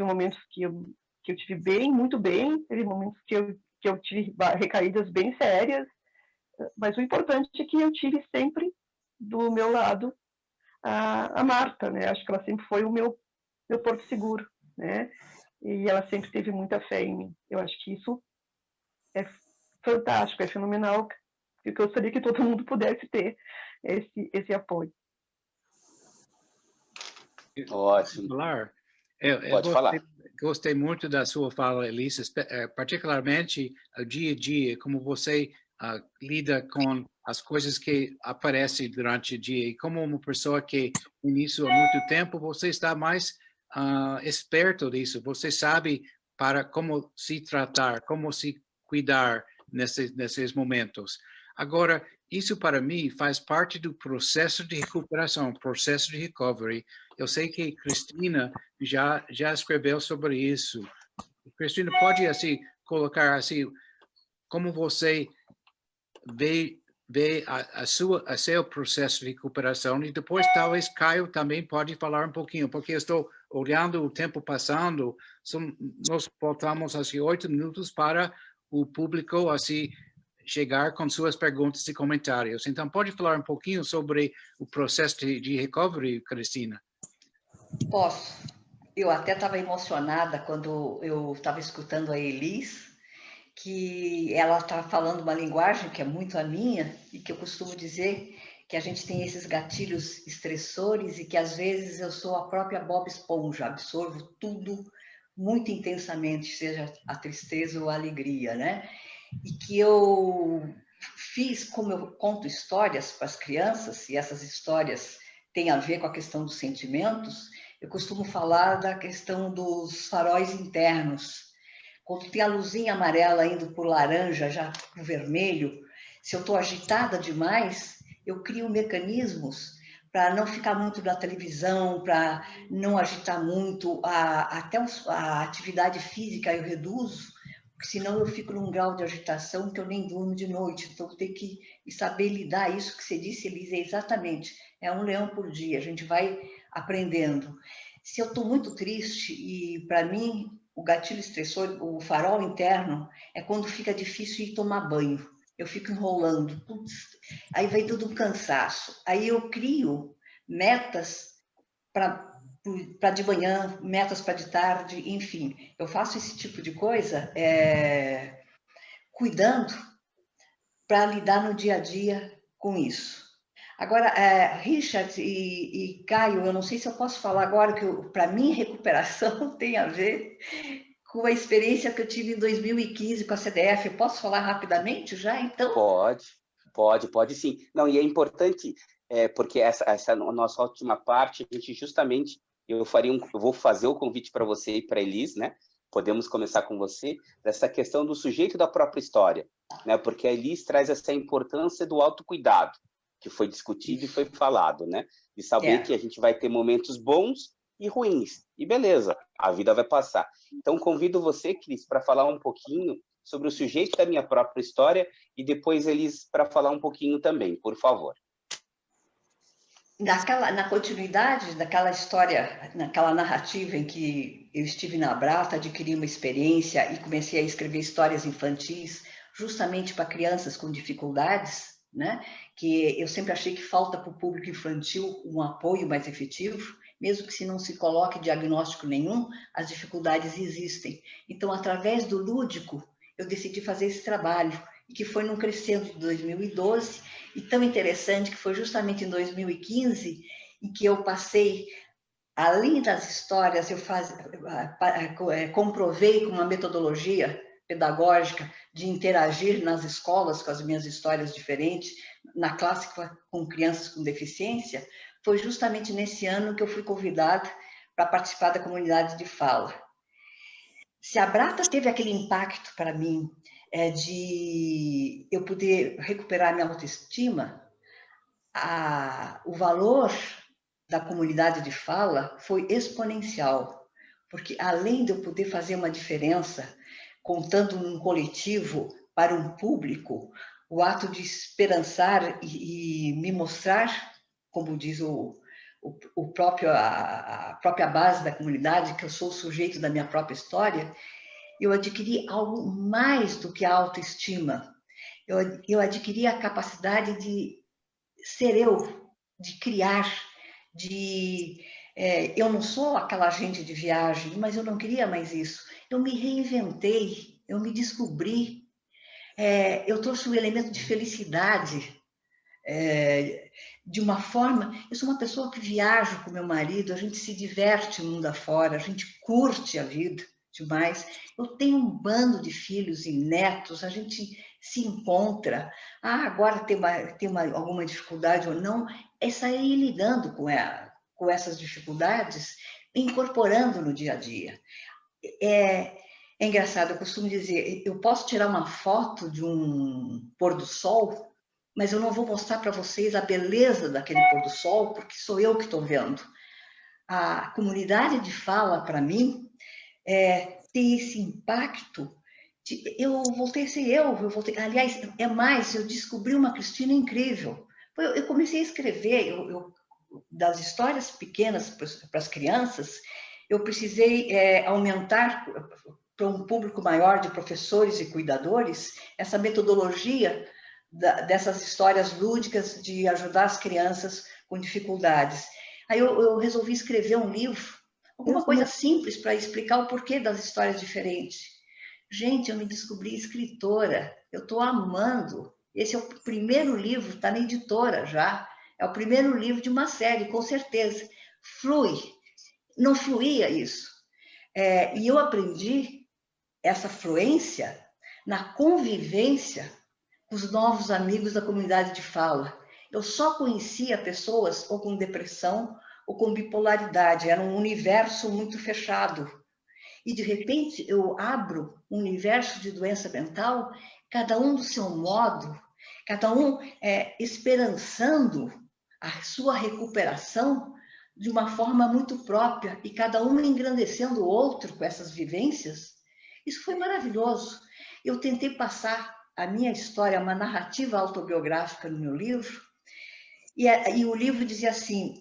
momentos que eu tive bem, muito bem, teve momentos que eu tive recaídas bem sérias, mas o importante é que eu tive sempre do meu lado a Marta, né? Acho que ela sempre foi o meu porto seguro, né? E ela sempre teve muita fé em mim. Eu acho que isso é fantástico, é fenomenal, e eu gostaria que todo mundo pudesse ter esse apoio. Ótimo. Pode falar. Gostei muito da sua fala, Elisa, particularmente o dia a dia, como você lida com as coisas que aparecem durante o dia. E como uma pessoa que nisso há muito tempo, você está mais esperto disso. Você sabe para como se tratar, como se cuidar nesses momentos. Agora, isso para mim faz parte do processo de recuperação, processo de recovery. Eu sei que Cristina já escreveu sobre isso. Cristina, pode assim colocar assim como você vê seu processo de recuperação, e depois talvez Caio também pode falar um pouquinho, porque eu estou olhando o tempo passando, nós faltamos assim 8 minutos para o público assim chegar com suas perguntas e comentários. Então, pode falar um pouquinho sobre o processo de recovery, Cristina? Posso. Eu até estava emocionada quando eu estava escutando a Elis, que ela está falando uma linguagem que é muito a minha, e que eu costumo dizer que a gente tem esses gatilhos estressores e que às vezes eu sou a própria Bob Esponja, absorvo tudo muito intensamente, seja a tristeza ou a alegria, né? E que eu fiz, como eu conto histórias para as crianças, e essas histórias têm a ver com a questão dos sentimentos, eu costumo falar da questão dos faróis internos. Quando tem a luzinha amarela indo para o laranja, já para o vermelho, Se eu estou agitada demais, eu crio mecanismos para não ficar muito na televisão, para não agitar muito, até a atividade física eu reduzo, porque senão eu fico num grau de agitação que eu nem durmo de noite. Então, eu tenho que saber lidar. Isso que você disse, Elisa, exatamente. É 1 leão por dia, a gente vai aprendendo. Se eu estou muito triste, e para mim, o gatilho estressor, o farol interno, é quando fica difícil ir tomar banho. Eu fico enrolando, putz, aí vem tudo um cansaço. Aí eu crio metas para de manhã, metas para de tarde, enfim. Eu faço esse tipo de coisa cuidando para lidar no dia a dia com isso. Agora, Richard e Caio, eu não sei se eu posso falar agora que, para mim, recuperação tem a ver com a experiência que eu tive em 2015 com a CDF. Eu posso falar rapidamente já, então? Pode sim. Não, e é importante, porque essa nossa última parte, a gente justamente, eu vou fazer o convite para você e para a Elis, né? Podemos começar com você, dessa questão do sujeito da própria história, né? Porque a Elis traz essa importância do autocuidado, que foi discutido e foi falado, né? De saber que a gente vai ter momentos bons e ruins. E beleza, a vida vai passar. Então, convido você, Cris, para falar um pouquinho sobre o sujeito da minha própria história e depois eles para falar um pouquinho também, por favor. Na continuidade daquela história, naquela narrativa em que eu estive na Abrata, adquiri uma experiência e comecei a escrever histórias infantis, justamente para crianças com dificuldades, né? Que eu sempre achei que falta para o público infantil um apoio mais efetivo, mesmo que se não se coloque diagnóstico nenhum, as dificuldades existem. Então, através do lúdico, eu decidi fazer esse trabalho, que foi num crescendo de 2012, e tão interessante que foi justamente em 2015 em que eu passei, além das histórias, eu comprovei com uma metodologia pedagógica de interagir nas escolas com as minhas histórias diferentes, na classe com crianças com deficiência. Foi justamente nesse ano que eu fui convidada para participar da comunidade de fala. Se a Abrata teve aquele impacto para mim, de eu poder recuperar minha autoestima, o valor da comunidade de fala foi exponencial, porque além de eu poder fazer uma diferença, contando num coletivo para um público, o ato de esperançar e me mostrar, como diz a própria base da comunidade, que eu sou o sujeito da minha própria história, eu adquiri algo mais do que a autoestima. Eu adquiri a capacidade de ser eu, de criar, eu não sou aquela agente de viagem, mas eu não queria mais isso. Eu me reinventei, eu me descobri. Eu trouxe um elemento de felicidade, de uma forma... Eu sou uma pessoa que viaja com meu marido, a gente se diverte mundo afora, a gente curte a vida demais. Eu tenho um bando de filhos e netos, a gente se encontra. Agora tem alguma dificuldade ou não, é sair lidando com essas dificuldades, incorporando no dia a dia. É engraçado, eu costumo dizer, eu posso tirar uma foto de um pôr do sol, mas eu não vou mostrar para vocês a beleza daquele pôr do sol, porque sou eu que estou vendo. A comunidade de fala, para mim, tem esse impacto. Eu voltei a ser aliás, eu descobri uma Cristina incrível. Eu comecei a escrever das histórias pequenas para as crianças, eu precisei aumentar para um público maior de professores e cuidadores essa metodologia dessas histórias lúdicas de ajudar as crianças com dificuldades. Aí eu resolvi escrever um livro, alguma coisa simples para explicar o porquê das histórias diferentes. Gente, eu me descobri escritora, eu estou amando. Esse é o primeiro livro, está na editora já. É o primeiro livro de uma série, com certeza. Flui. Não fluía isso. E eu aprendi essa fluência na convivência com os novos amigos da comunidade de fala. Eu só conhecia pessoas ou com depressão ou com bipolaridade. Era um universo muito fechado. E, de repente, eu abro um universo de doença mental, cada um do seu modo, cada um esperançando a sua recuperação de uma forma muito própria e cada um engrandecendo o outro com essas vivências. Isso foi maravilhoso. Eu tentei passar a minha história, uma narrativa autobiográfica no meu livro, e o livro dizia assim,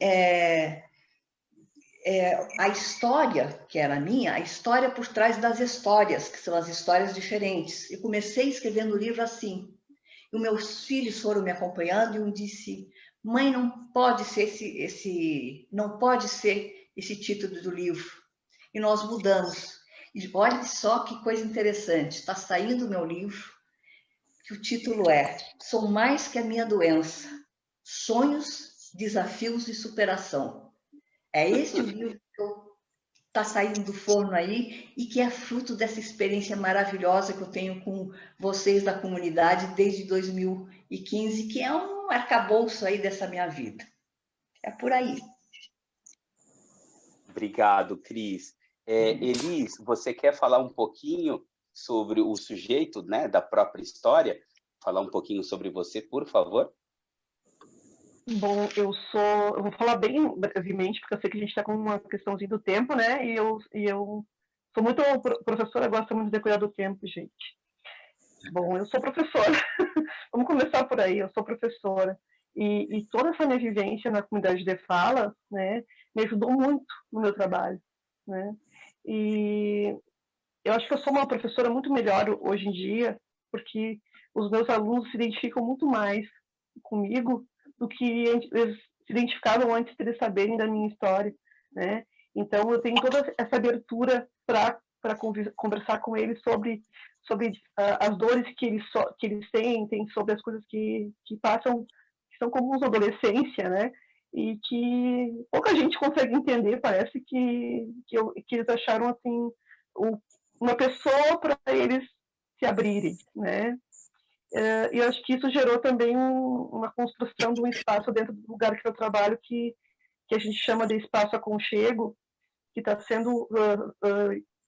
a história, que era minha, a história por trás das histórias, que são as histórias diferentes. Eu comecei escrevendo o livro assim, e os meus filhos foram me acompanhando, e um disse, mãe, não pode ser não pode ser esse título do livro. E nós mudamos. E olha só que coisa interessante, está saindo o meu livro, que o título é Sou Mais que a Minha Doença, Sonhos, Desafios e Superação. É esse o livro que está saindo do forno aí e que é fruto dessa experiência maravilhosa que eu tenho com vocês da comunidade desde 2015, que é um arcabouço aí dessa minha vida. É por aí. Obrigado, Cris. Elis, você quer falar um pouquinho sobre o sujeito, né, da própria história? Falar um pouquinho sobre você, por favor? Bom, eu vou falar bem brevemente, porque eu sei que a gente está com uma questãozinha do tempo, né? E eu sou muito professora, gosto muito de cuidar do tempo, gente. Bom, eu sou professora. Vamos começar por aí. Eu sou professora. E toda essa minha vivência na comunidade de fala, né, me ajudou muito no meu trabalho, né? E eu acho que eu sou uma professora muito melhor hoje em dia, porque os meus alunos se identificam muito mais comigo do que eles se identificavam antes de eles saberem da minha história, né? Então eu tenho toda essa abertura para conversar com eles sobre as dores que eles sentem, sobre as coisas que passam, que são comuns à adolescência, né? E que pouca gente consegue entender. Parece que eles acharam assim uma pessoa para eles se abrirem, né? E eu acho que isso gerou também uma construção de um espaço dentro do lugar que eu trabalho que a gente chama de espaço aconchego, que está sendo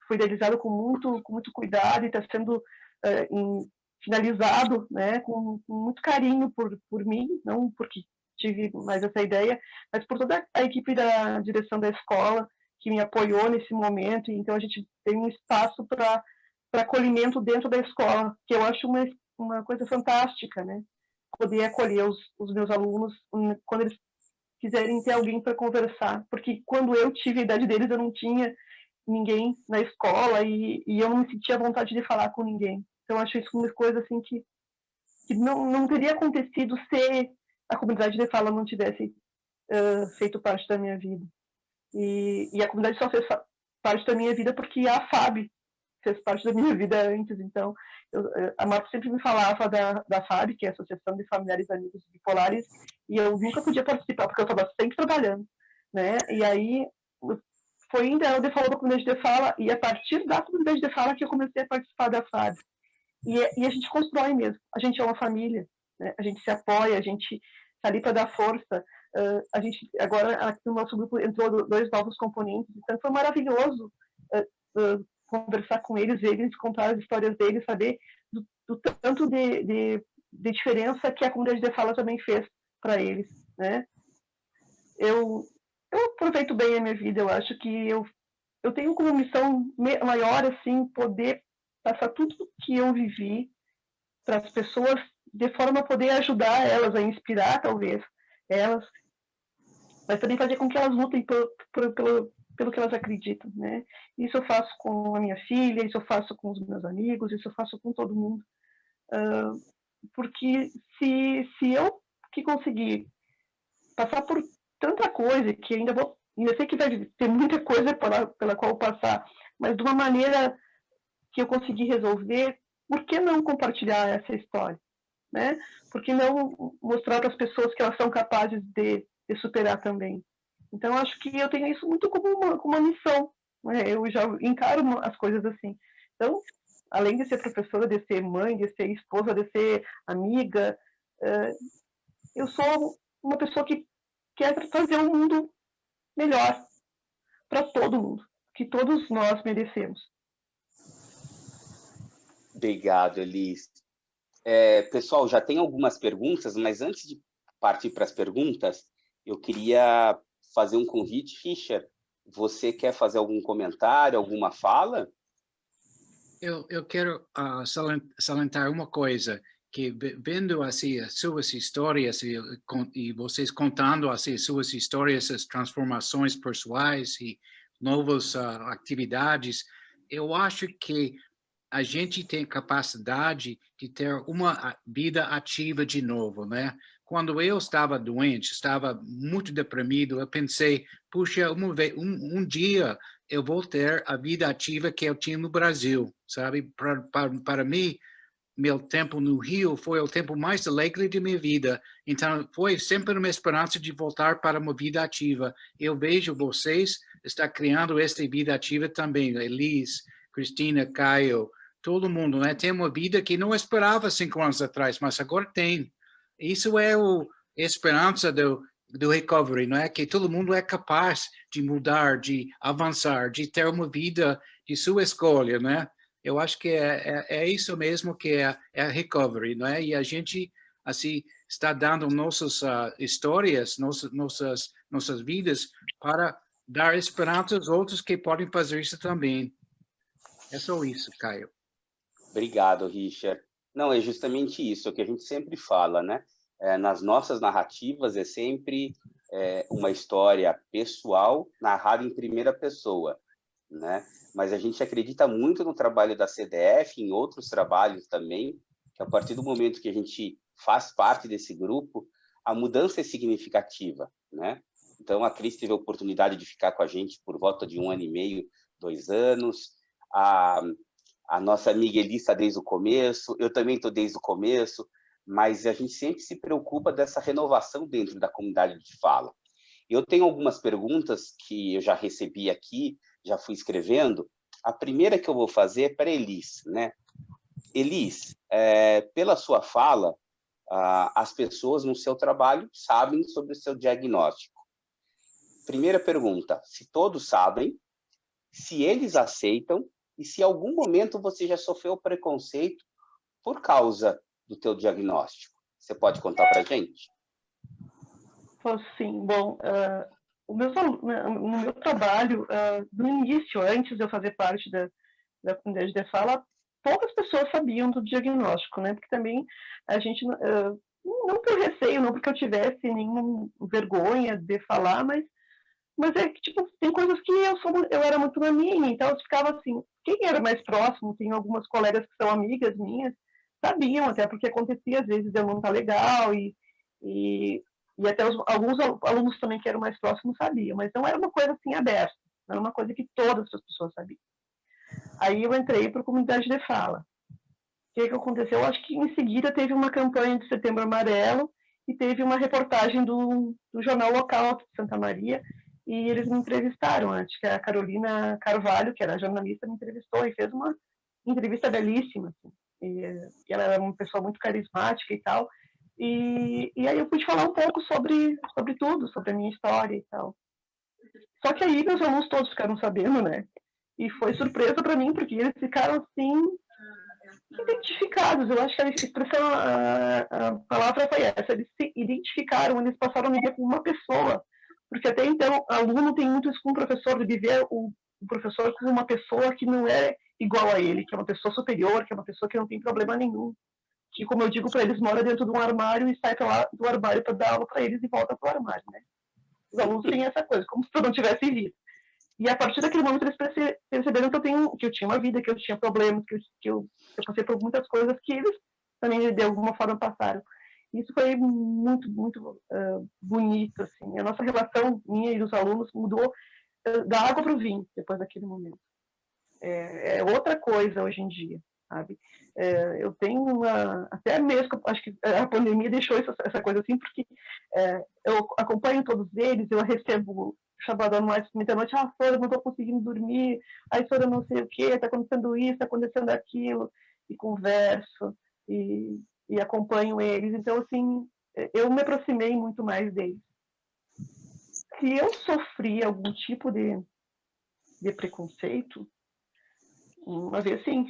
foi idealizado com muito cuidado e está sendo finalizado, né, com muito carinho por mim, não porque tive mais essa ideia, mas por toda a equipe da direção da escola que me apoiou nesse momento. Então a gente tem um espaço para acolhimento dentro da escola, que eu acho uma coisa fantástica, né? Poder acolher os meus alunos quando eles quiserem ter alguém para conversar, porque quando eu tive a idade deles eu não tinha ninguém na escola e eu não me sentia à vontade de falar com ninguém. Então eu acho isso uma coisa assim que não teria acontecido se a comunidade de fala não tivesse feito parte da minha vida. E a comunidade só fez parte da minha vida porque a FAB fez parte da minha vida antes. Então a Marta sempre me falava da FAB, que é a Associação de Familiares e Amigos Bipolares, e eu nunca podia participar porque eu estava sempre trabalhando, né? E aí foi ainda ela falou da comunidade de fala, e a partir da comunidade de fala que eu comecei a participar da FAB. E a gente constrói mesmo. A gente é uma família, né? A gente se apoia, a gente está ali para dar força. A gente agora aqui no nosso grupo entrou 2 novos componentes, então foi maravilhoso conversar com eles, contar as histórias deles, saber do tanto de diferença que a comunidade de fala também fez para eles, né? Eu aproveito bem a minha vida. Eu acho que eu tenho como missão maior assim poder passar tudo que eu vivi para as pessoas, de forma a poder ajudar elas, a inspirar talvez elas, mas também fazer com que elas lutem pelo que elas acreditam, né? Isso eu faço com a minha filha, isso eu faço com os meus amigos, isso eu faço com todo mundo, porque se eu que conseguir passar por tanta coisa, que ainda sei que vai ter muita coisa pela qual passar, mas de uma maneira que eu consegui resolver, por que não compartilhar essa história, né? Por que não mostrar para as pessoas que elas são capazes de superar também? Então, acho que eu tenho isso muito como uma missão, né? Eu já encaro as coisas assim. Então, além de ser professora, de ser mãe, de ser esposa, de ser amiga, eu sou uma pessoa que quer fazer um mundo melhor para todo mundo, que todos nós merecemos. Obrigado, Elis. Pessoal, já tem algumas perguntas, mas antes de partir para as perguntas, eu queria fazer um convite. Fischer, você quer fazer algum comentário, alguma fala? Eu quero salientar uma coisa, que vendo assim as suas histórias e vocês contando assim suas histórias, as transformações pessoais e novas atividades, eu acho que a gente tem capacidade de ter uma vida ativa de novo, né? Quando eu estava doente, estava muito deprimido, eu pensei, puxa, um dia eu vou ter a vida ativa que eu tinha no Brasil, sabe? Para mim, meu tempo no Rio foi o tempo mais alegre de minha vida. Então, foi sempre uma esperança de voltar para uma vida ativa. Eu vejo vocês está criando esta vida ativa também. Elis, Cristina, Caio, todo mundo, né? Tem uma vida que não esperava 5 anos atrás, mas agora tem. Isso é a esperança do recovery, não é? Que todo mundo é capaz de mudar, de avançar, de ter uma vida de sua escolha, né? Eu acho que é isso mesmo que é a recovery, não é? E a gente, assim, está dando nossas histórias, nossas vidas para dar esperança aos outros que podem fazer isso também. É só isso, Caio. Obrigado, Richard. Não, é justamente isso, é o que a gente sempre fala, né? Nas nossas narrativas é sempre uma história pessoal narrada em primeira pessoa, né? Mas a gente acredita muito no trabalho da CDF, em outros trabalhos também, que a partir do momento que a gente faz parte desse grupo, a mudança é significativa, né? Então, a Cris teve a oportunidade de ficar com a gente por volta de 1 ano e meio, 2 anos. A nossa amiga Eli está desde o começo, eu também estou desde o começo, mas a gente sempre se preocupa dessa renovação dentro da comunidade de fala. Eu tenho algumas perguntas que eu já recebi aqui, já fui escrevendo. A primeira que eu vou fazer é para Elis, né? Elis, pela sua fala, as pessoas no seu trabalho sabem sobre o seu diagnóstico. Primeira pergunta, se todos sabem, se eles aceitam e se em algum momento você já sofreu preconceito por causa do teu diagnóstico. Você pode contar para a gente? Sim, bom, no meu trabalho, no início, antes de eu fazer parte da comunidade de fala, poucas pessoas sabiam do diagnóstico, né? Porque também a gente, não por receio, não porque eu tivesse nenhuma vergonha de falar, mas é que, tipo, tem coisas que eu era muito na minha, então eu ficava assim, quem era mais próximo, tem algumas colegas que são amigas minhas, sabiam, até porque acontecia, às vezes, eu não tá legal, e até alguns alunos também que eram mais próximos sabiam, mas não era uma coisa assim aberta, não era uma coisa que todas as pessoas sabiam. Aí eu entrei para a comunidade de fala. O que aconteceu? Eu acho que em seguida teve uma campanha de Setembro Amarelo e teve uma reportagem do jornal local de Santa Maria, e eles me entrevistaram antes, que a Carolina Carvalho, que era jornalista, me entrevistou e fez uma entrevista belíssima. Assim. E ela era uma pessoa muito carismática e tal. E aí eu pude falar um pouco sobre tudo, sobre a minha história e tal. Só que aí meus alunos todos ficaram sabendo, né? E foi surpresa para mim, porque eles ficaram assim identificados. Eu acho que a expressão, a palavra foi essa. Eles se identificaram, eles passaram a me ver como uma pessoa. Porque até então, aluno tem muito isso com o professor, de ver o professor como uma pessoa que não é igual a ele, que é uma pessoa superior, que é uma pessoa que não tem problema nenhum. Que, como eu digo para eles, mora dentro de um armário e sai lá do armário para dar aula para eles e volta para o armário, né? Os alunos têm essa coisa, como se eu não tivesse visto. E a partir daquele momento eles perceberam que eu tinha uma vida, que eu tinha problemas, que eu passei por muitas coisas que eles também de alguma forma passaram. Isso foi muito, muito bonito, assim. A nossa relação, minha e dos alunos, mudou da água para o vinho depois daquele momento. É outra coisa hoje em dia, sabe? Eu tenho até mesmo, acho que a pandemia deixou essa coisa assim, porque eu acompanho todos eles, eu recebo chamada no WhatsApp meia-noite, Sora, não estou conseguindo dormir, Sora, não sei o que, está acontecendo isso, está acontecendo aquilo, e converso, e acompanho eles. Então, assim, eu me aproximei muito mais deles. Se eu sofri algum tipo de preconceito, uma vez sim.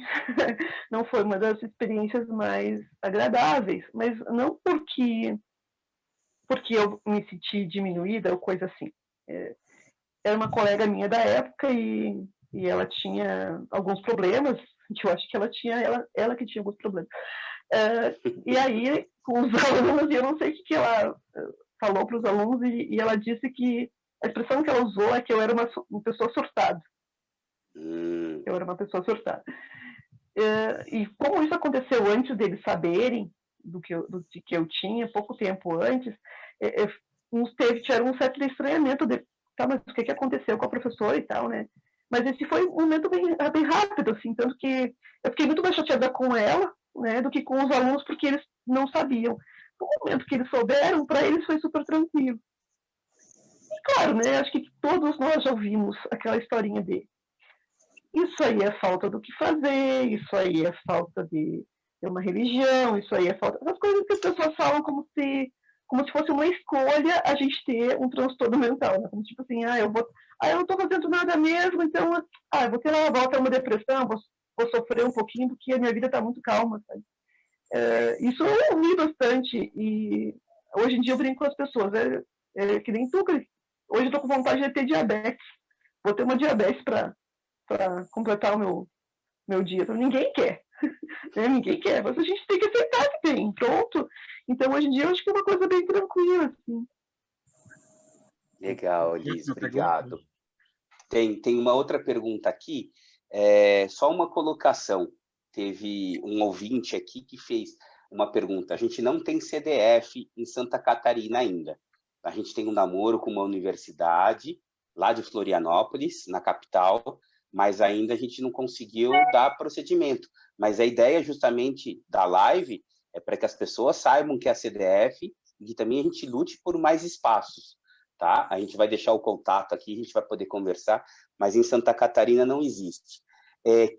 Não foi uma das experiências mais agradáveis, mas não porque eu me senti diminuída ou coisa assim. Era uma colega minha da época e ela tinha alguns problemas, que eu acho que ela que tinha alguns problemas. E aí, com os alunos, eu não sei o que ela falou para os alunos, e ela disse que a expressão que ela usou é que eu era uma pessoa surtada. Eu era uma pessoa surtada. E como isso aconteceu antes deles saberem do que eu tinha, pouco tempo antes, tiveram um certo estranhamento de, tá, mas o que aconteceu com a professora e tal, né? Mas esse foi um momento bem rápido, assim, tanto que eu fiquei muito mais chateada com ela, né, do que com os alunos, porque eles não sabiam. No momento que eles souberam, para eles foi super tranquilo. E claro, né, acho que todos nós já ouvimos aquela historinha de isso aí é falta do que fazer, isso aí é falta de uma religião, isso aí é falta... Essas coisas que as pessoas falam como se fosse uma escolha a gente ter um transtorno mental, né? Como tipo assim, eu não estou fazendo nada mesmo, então, eu vou ter uma depressão, vou sofrer um pouquinho porque a minha vida está muito calma, sabe? Isso eu ouvi bastante e hoje em dia eu brinco com as pessoas, que nem tu, hoje eu estou com vontade de ter diabetes, vou ter uma diabetes para completar o meu dia. Ninguém quer. Né? Ninguém quer. Mas a gente tem que aceitar que tem. Pronto. Então, hoje em dia, eu acho que é uma coisa bem tranquila. Assim. Legal, Liz. Obrigado. Tem uma outra pergunta aqui. Só uma colocação. Teve um ouvinte aqui que fez uma pergunta. A gente não tem CDF em Santa Catarina ainda. A gente tem um namoro com uma universidade lá de Florianópolis, na capital, mas ainda a gente não conseguiu dar procedimento. Mas a ideia justamente da live é para que as pessoas saibam que é a CDF e que também a gente lute por mais espaços, tá? A gente vai deixar o contato aqui, a gente vai poder conversar, mas em Santa Catarina não existe.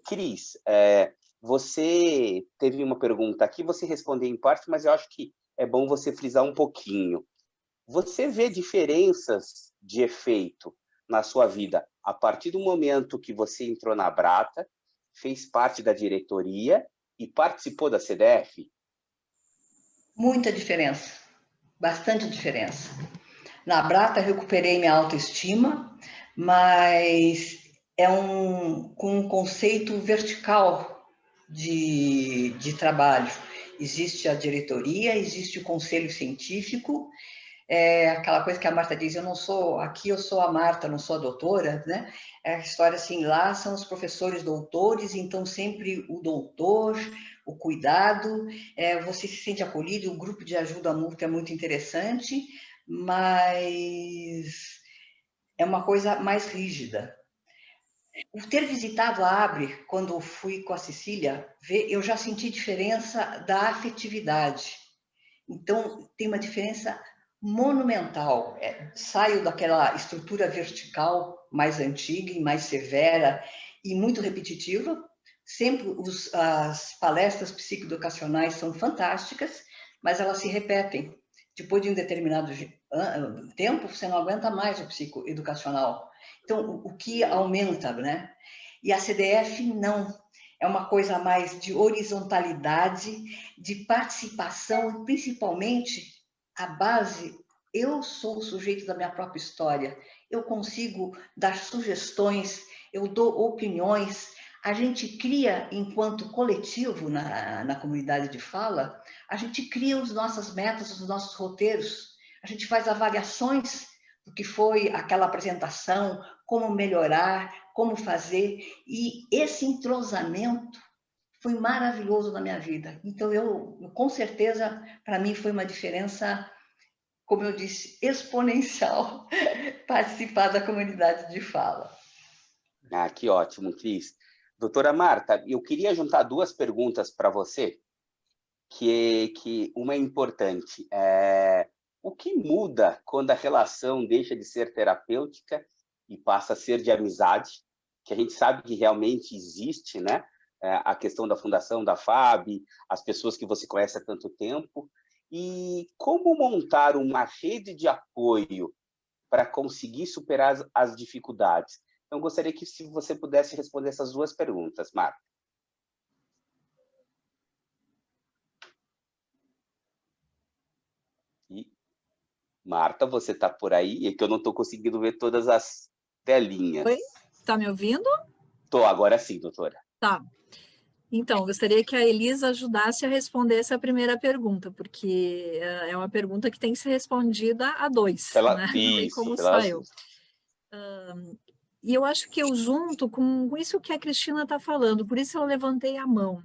Cris, você teve uma pergunta aqui, você respondeu em parte, mas eu acho que é bom você frisar um pouquinho. Você vê diferenças de efeito na sua vida a partir do momento que você entrou na Abrata, fez parte da diretoria e participou da CDF? Muita diferença, bastante diferença. Na Abrata recuperei minha autoestima, mas com um conceito vertical de trabalho. Existe a diretoria, existe o conselho científico, aquela coisa que a Marta diz, eu sou a Marta, não sou a doutora, né? A história assim, lá são os professores doutores, então sempre o doutor, o cuidado, você se sente acolhido, o grupo de ajuda mútua é muito interessante, mas é uma coisa mais rígida. O ter visitado a Abre, quando fui com a Cecília, eu já senti diferença da afetividade. Então, tem uma diferença monumental. Saio daquela estrutura vertical mais antiga e mais severa e muito repetitiva. Sempre as palestras psicoeducacionais são fantásticas, mas elas se repetem. Depois de um determinado tempo, você não aguenta mais o psicoeducacional. Então, o que aumenta, né? E a CDF não. É uma coisa mais de horizontalidade, de participação, e principalmente a base, eu sou o sujeito da minha própria história, eu consigo dar sugestões, eu dou opiniões, a gente cria, enquanto coletivo na comunidade de fala, a gente cria as nossas metas, os nossos roteiros, a gente faz avaliações do que foi aquela apresentação, como melhorar, como fazer, e esse entrosamento foi maravilhoso na minha vida. Então, com certeza, para mim foi uma diferença, como eu disse, exponencial participar da comunidade de fala. Que ótimo, Cris. Doutora Marta, eu queria juntar duas perguntas para você, que uma é importante. O que muda quando a relação deixa de ser terapêutica e passa a ser de amizade? Que a gente sabe que realmente existe, né? A questão da fundação da FAB, as pessoas que você conhece há tanto tempo, e como montar uma rede de apoio para conseguir superar as dificuldades. Então, gostaria que se você pudesse responder essas duas perguntas, Marta. E, Marta, você está por aí? É que eu não estou conseguindo ver todas as telinhas. Oi? Está me ouvindo? Estou, agora sim, doutora. Tá. Então, gostaria que a Elisa ajudasse a responder essa primeira pergunta, porque é uma pergunta que tem que ser respondida a dois, né? Não tem como só eu. E eu acho que eu junto com isso que a Cristina está falando, por isso eu levantei a mão.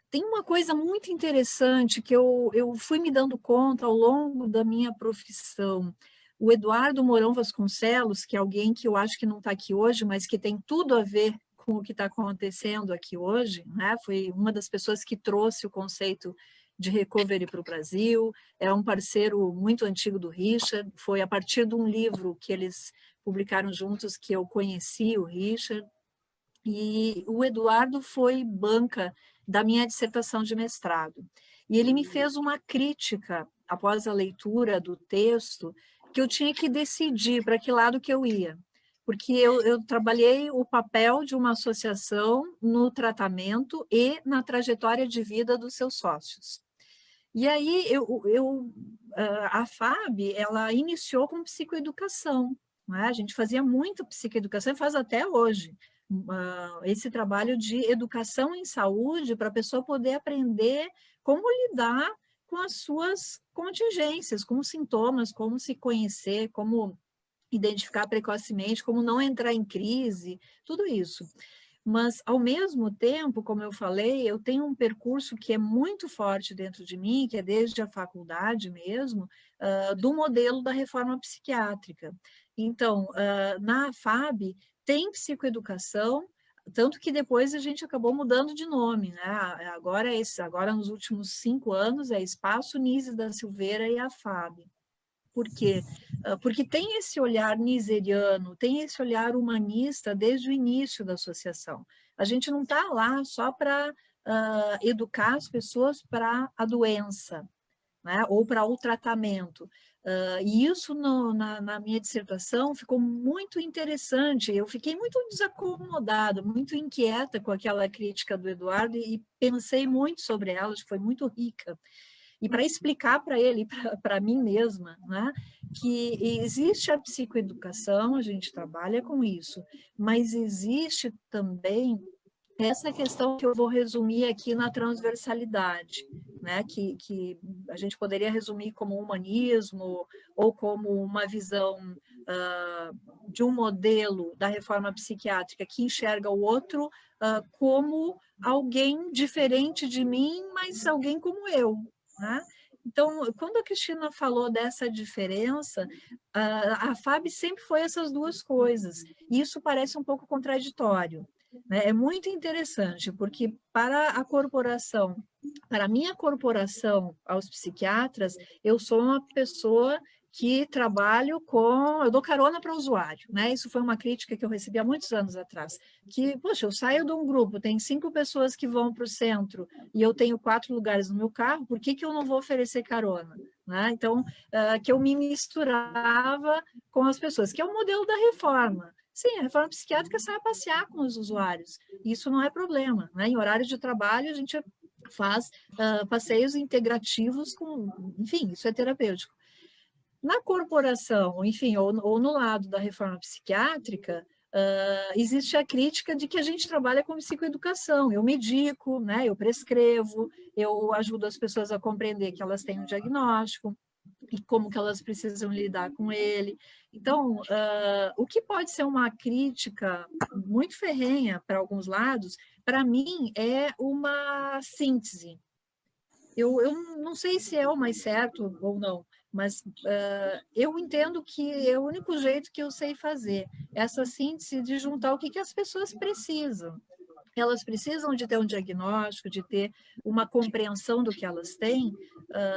Tem uma coisa muito interessante que eu fui me dando conta ao longo da minha profissão. O Eduardo Mourão Vasconcelos, que é alguém que eu acho que não está aqui hoje, mas que tem tudo a ver com o que está acontecendo aqui hoje, né? Foi uma das pessoas que trouxe o conceito de recovery para o Brasil, é um parceiro muito antigo do Richard, foi a partir de um livro que eles publicaram juntos que eu conheci o Richard, e o Eduardo foi banca da minha dissertação de mestrado. E ele me fez uma crítica, após a leitura do texto, que eu tinha que decidir para que lado que eu ia. Porque eu trabalhei o papel de uma associação no tratamento e na trajetória de vida dos seus sócios. E aí, a FAB, ela iniciou com psicoeducação, né? A gente fazia muito psicoeducação e faz até hoje. Esse trabalho de educação em saúde para a pessoa poder aprender como lidar com as suas contingências, com os sintomas, como se conhecer, como identificar precocemente, como não entrar em crise, tudo isso. Mas, ao mesmo tempo, como eu falei, eu tenho um percurso que é muito forte dentro de mim, que é desde a faculdade mesmo, do modelo da reforma psiquiátrica. Então, na FAB, tem psicoeducação, tanto que depois a gente acabou mudando de nome, né? Agora nos últimos 5 anos, é Espaço Nise da Silveira e a FAB. Por quê? Porque tem esse olhar niseriano, tem esse olhar humanista desde o início da associação. A gente não está lá só para educar as pessoas para a doença, né? Ou para o tratamento. E isso na minha dissertação ficou muito interessante. Eu fiquei muito desacomodada, muito inquieta com aquela crítica do Eduardo e pensei muito sobre ela, foi muito rica. E para explicar para ele, para mim mesma, né, que existe a psicoeducação, a gente trabalha com isso, mas existe também essa questão que eu vou resumir aqui na transversalidade, né, que a gente poderia resumir como humanismo ou como uma visão de um modelo da reforma psiquiátrica que enxerga o outro como alguém diferente de mim, mas alguém como eu. Né? Então, quando a Cristina falou dessa diferença, a FAB sempre foi essas duas coisas. E isso parece um pouco contraditório. Né? É muito interessante, porque para a corporação, para a minha corporação aos psiquiatras, eu sou uma pessoa que trabalho eu dou carona para o usuário, né? Isso foi uma crítica que eu recebi há muitos anos atrás, que, poxa, eu saio de um grupo, tem 5 pessoas que vão para o centro e eu tenho 4 lugares no meu carro, por que eu não vou oferecer carona? Né? Então, que eu me misturava com as pessoas, que é o modelo da reforma. Sim, a reforma psiquiátrica sai a passear com os usuários, isso não é problema, né? Em horário de trabalho, a gente faz passeios integrativos enfim, isso é terapêutico. Na corporação, enfim, ou no lado da reforma psiquiátrica, existe a crítica de que a gente trabalha com psicoeducação. Eu medico, né, eu prescrevo, eu ajudo as pessoas a compreender que elas têm um diagnóstico e como que elas precisam lidar com ele. Então, o que pode ser uma crítica muito ferrenha para alguns lados, para mim é uma síntese. Eu não sei se é o mais certo ou não, mas eu entendo que é o único jeito que eu sei fazer, essa síntese de juntar o que as pessoas precisam. Elas precisam de ter um diagnóstico, de ter uma compreensão do que elas têm?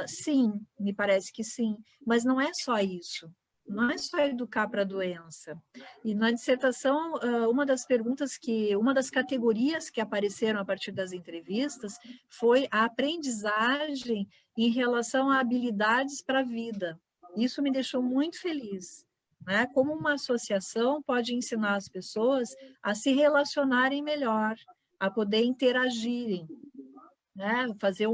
Sim, me parece que sim, mas não é só isso. Não é só educar para a doença. E na dissertação, uma das categorias que apareceram a partir das entrevistas foi a aprendizagem em relação a habilidades para a vida. Isso me deixou muito feliz, né? Como uma associação pode ensinar as pessoas a se relacionarem melhor, a poder interagirem, né? Fazer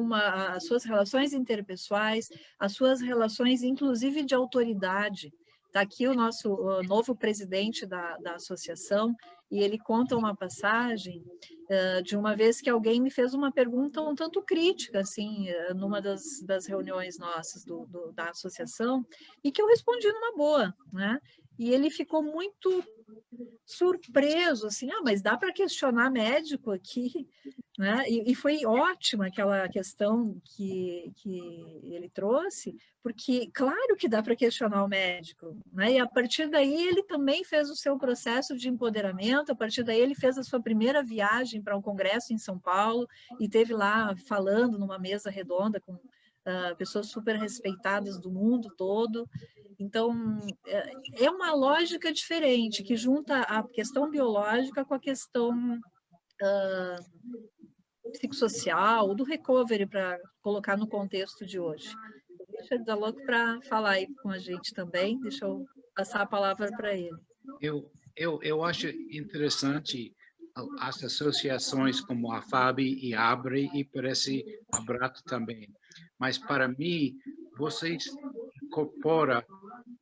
as suas relações interpessoais, as suas relações, inclusive de autoridade. Está aqui o nosso novo presidente da associação, e ele conta uma passagem de uma vez que alguém me fez uma pergunta um tanto crítica, assim, numa das reuniões nossas da associação, e que eu respondi numa boa, né? E ele ficou muito surpreso, assim, mas dá para questionar médico aqui, né? E foi ótima aquela questão que ele trouxe, porque claro que dá para questionar o médico, né? E a partir daí ele também fez o seu processo de empoderamento, a partir daí ele fez a sua primeira viagem para um congresso em São Paulo e teve lá falando numa mesa redonda com pessoas super respeitadas do mundo todo. Então, é uma lógica diferente, que junta a questão biológica com a questão psicossocial, do recovery, para colocar no contexto de hoje. Deixa eu dar louco para falar aí com a gente também, deixa eu passar a palavra para ele. Eu acho interessante as associações como a FAB e a ABRE e parece a Brato também. Mas, para mim, vocês incorporam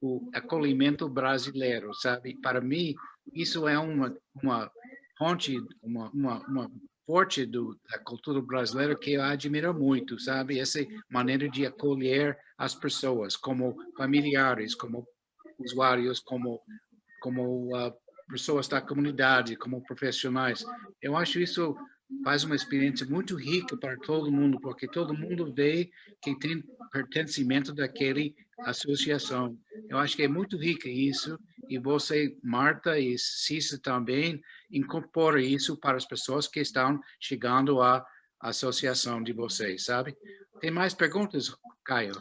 o acolhimento brasileiro, sabe? Para mim, isso é uma fonte, uma forte da cultura brasileira que eu admiro muito, sabe? Essa maneira de acolher as pessoas como familiares, como usuários, como pessoas da comunidade, como profissionais. Eu acho isso faz uma experiência muito rica para todo mundo, porque todo mundo vê que tem pertencimento daquela associação. Eu acho que é muito rica isso, e você, Marta e Cissa também, incorpora isso para as pessoas que estão chegando à associação de vocês, sabe? Tem mais perguntas, Caio?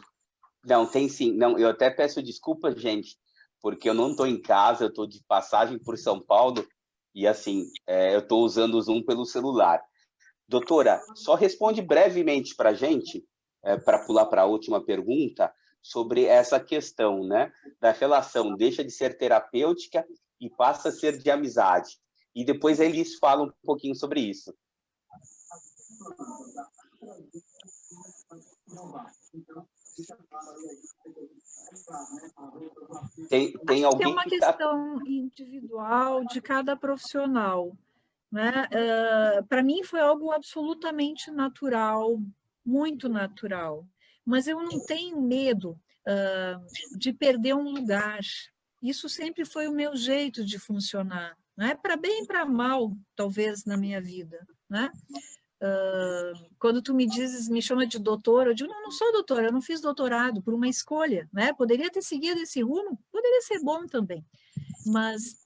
Não, tem sim. Não, eu até peço desculpa, gente, porque eu não estou em casa, eu estou de passagem por São Paulo, e assim, eu estou usando o Zoom pelo celular. Doutora, só responde brevemente para a gente, para pular para a última pergunta, sobre essa questão, né, da relação deixa de ser terapêutica e passa a ser de amizade. E depois eles falam um pouquinho sobre isso. Tem alguém que é uma questão individual de cada profissional, né? Para mim foi algo absolutamente natural, muito natural, mas eu não tenho medo de perder um lugar. Isso sempre foi o meu jeito de funcionar, né? Para bem e para mal, talvez, na minha vida, né? Quando tu me chama de doutora, eu digo, não sou doutora, eu não fiz doutorado por uma escolha, né? Poderia ter seguido esse rumo, poderia ser bom também, mas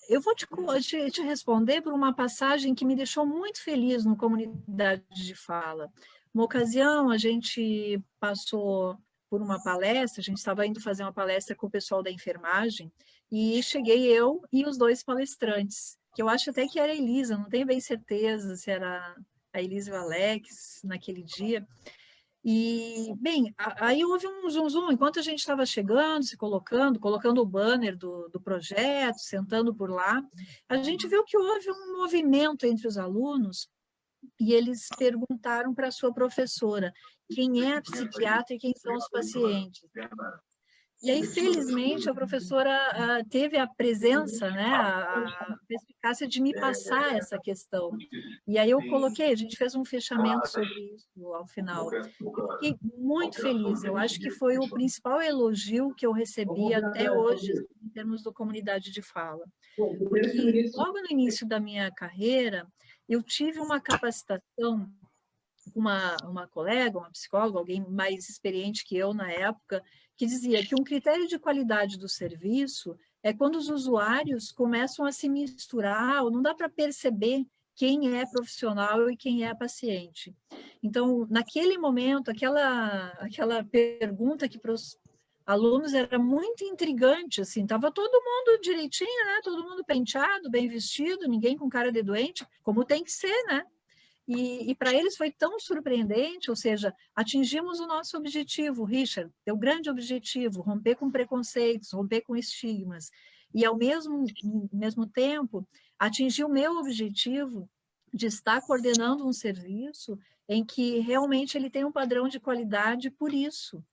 eu vou te responder por uma passagem que me deixou muito feliz no Comunidade de Fala. Uma ocasião, a gente passou por uma palestra, a gente estava indo fazer uma palestra com o pessoal da enfermagem, e cheguei eu e os dois palestrantes, que eu acho até que era a Elisa, não tenho bem certeza se era a Elisa e o Alex naquele dia. E, bem, aí houve um zoom, enquanto a gente estava chegando, se colocando o banner do projeto, sentando por lá, a gente viu que houve um movimento entre os alunos e eles perguntaram para a sua professora quem é a psiquiatra e quem são os pacientes. E aí, felizmente, a professora teve a presença, né, a perspicácia de me passar essa questão. E aí eu coloquei, a gente fez um fechamento sobre isso ao final. Eu fiquei muito feliz, eu acho que foi o principal elogio que eu recebi até hoje, em termos da Comunidade de Fala. Porque logo no início da minha carreira, eu tive uma capacitação com uma colega, uma psicóloga, alguém mais experiente que eu na época, que dizia que um critério de qualidade do serviço é quando os usuários começam a se misturar, ou não dá para perceber quem é profissional e quem é paciente. Então, naquele momento, aquela pergunta que para os alunos era muito intrigante, assim, estava todo mundo direitinho, né? Todo mundo penteado, bem vestido, ninguém com cara de doente, como tem que ser, né? E para eles foi tão surpreendente, ou seja, atingimos o nosso objetivo, Richard, teu grande objetivo, romper com preconceitos, romper com estigmas, e ao mesmo tempo atingir o meu objetivo de estar coordenando um serviço em que realmente ele tem um padrão de qualidade por isso.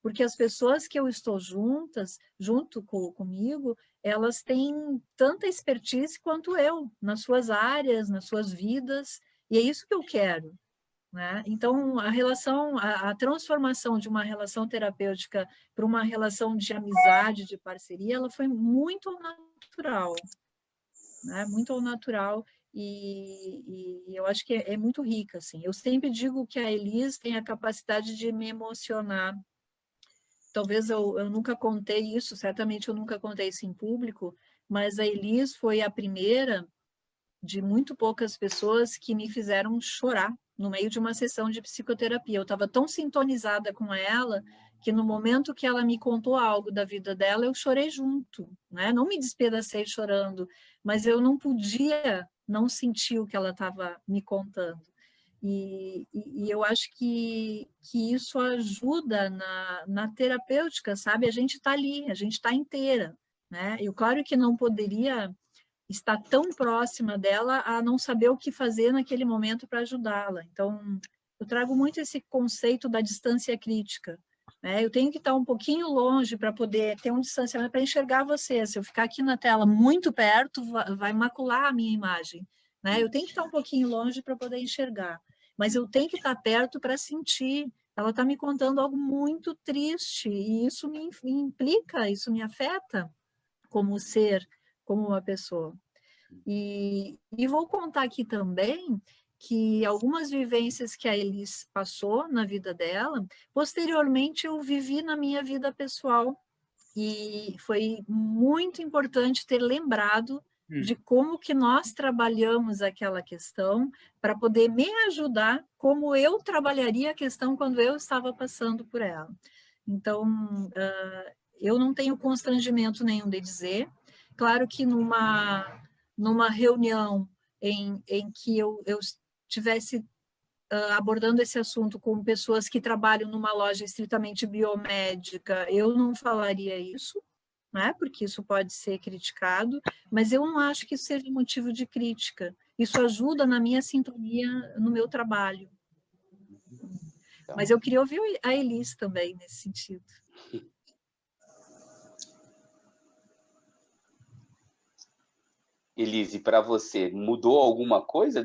Porque as pessoas que eu estou junto comigo, elas têm tanta expertise quanto eu, nas suas áreas, nas suas vidas, e é isso que eu quero, né? Então, a transformação de uma relação terapêutica para uma relação de amizade, de parceria, ela foi muito ao natural, né? Muito ao natural, e eu acho que é muito rica, assim. Eu sempre digo que a Elis tem a capacidade de me emocionar. Talvez eu nunca contei isso, certamente eu nunca contei isso em público, mas a Elis foi a primeira de muito poucas pessoas que me fizeram chorar no meio de uma sessão de psicoterapia. Eu estava tão sintonizada com ela que no momento que ela me contou algo da vida dela, eu chorei junto, né? Não me despedacei chorando, mas eu não podia não sentir o que ela estava me contando. E eu acho que isso ajuda na terapêutica, sabe? A gente está ali, a gente está inteira, né? Eu, claro que não poderia estar tão próxima dela a não saber o que fazer naquele momento para ajudá-la. Então, eu trago muito esse conceito da distância crítica, né? Eu tenho que estar um pouquinho longe para poder ter um distanciamento para enxergar você. Se eu ficar aqui na tela muito perto, vai macular a minha imagem, né? Eu tenho que estar um pouquinho longe para poder enxergar, mas eu tenho que estar perto para sentir. Ela está me contando algo muito triste e isso me implica, isso me afeta como ser, como uma pessoa. E vou contar aqui também que algumas vivências que a Elis passou na vida dela, posteriormente eu vivi na minha vida pessoal. E foi muito importante ter lembrado de como que nós trabalhamos aquela questão para poder me ajudar como eu trabalharia a questão quando eu estava passando por ela. Então, eu não tenho constrangimento nenhum de dizer. Claro que numa reunião em que eu estivesse abordando esse assunto com pessoas que trabalham numa loja estritamente biomédica, eu não falaria isso, né? Porque isso pode ser criticado, mas eu não acho que isso seja motivo de crítica. Isso ajuda na minha sintonia, no meu trabalho. Então, mas eu queria ouvir a Elis também nesse sentido. Elise, para você, mudou alguma coisa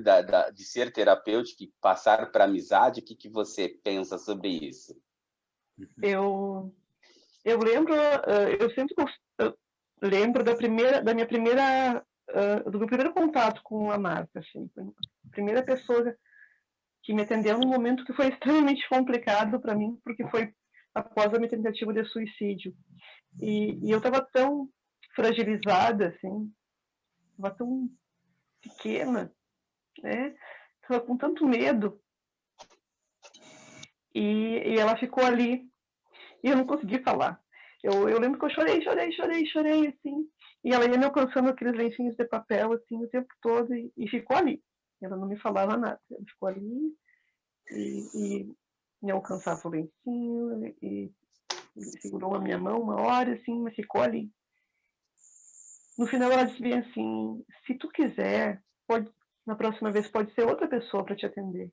de ser terapêutico e passar para amizade? O que você pensa sobre isso? Eu lembro, eu sempre lembro do meu primeiro contato com a Marta, assim, foi a primeira pessoa que me atendeu num momento que foi extremamente complicado para mim, porque foi após a minha tentativa de suicídio. E eu estava tão fragilizada, assim, estava tão pequena, né? Estava com tanto medo. E ela ficou ali e eu não consegui falar. Eu lembro que eu chorei, assim. E ela ia me alcançando aqueles lencinhos de papel, assim, o tempo todo e ficou ali. Ela não me falava nada. Ela ficou ali e me alcançava o lencinho e segurou a minha mão uma hora, assim, mas ficou ali. No final ela disse bem assim, se tu quiser, na próxima vez pode ser outra pessoa para te atender.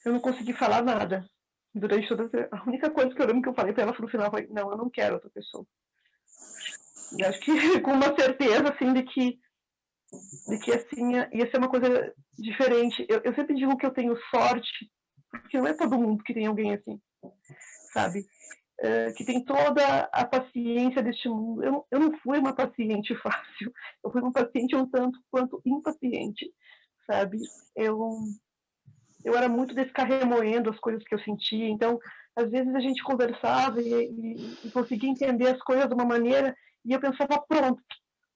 Eu não consegui falar nada. Durante a única coisa que eu lembro que eu falei para ela no final foi, não, eu não quero outra pessoa. E acho que com uma certeza, assim, de que assim, ia ser uma coisa diferente. Eu sempre digo que eu tenho sorte, porque não é todo mundo que tem alguém assim, sabe? Que tem toda a paciência deste mundo. Eu não fui uma paciente fácil, eu fui uma paciente um tanto quanto impaciente, sabe? Eu era muito descarremoendo as coisas que eu sentia, então, às vezes a gente conversava e conseguia entender as coisas de uma maneira, e eu pensava, pronto,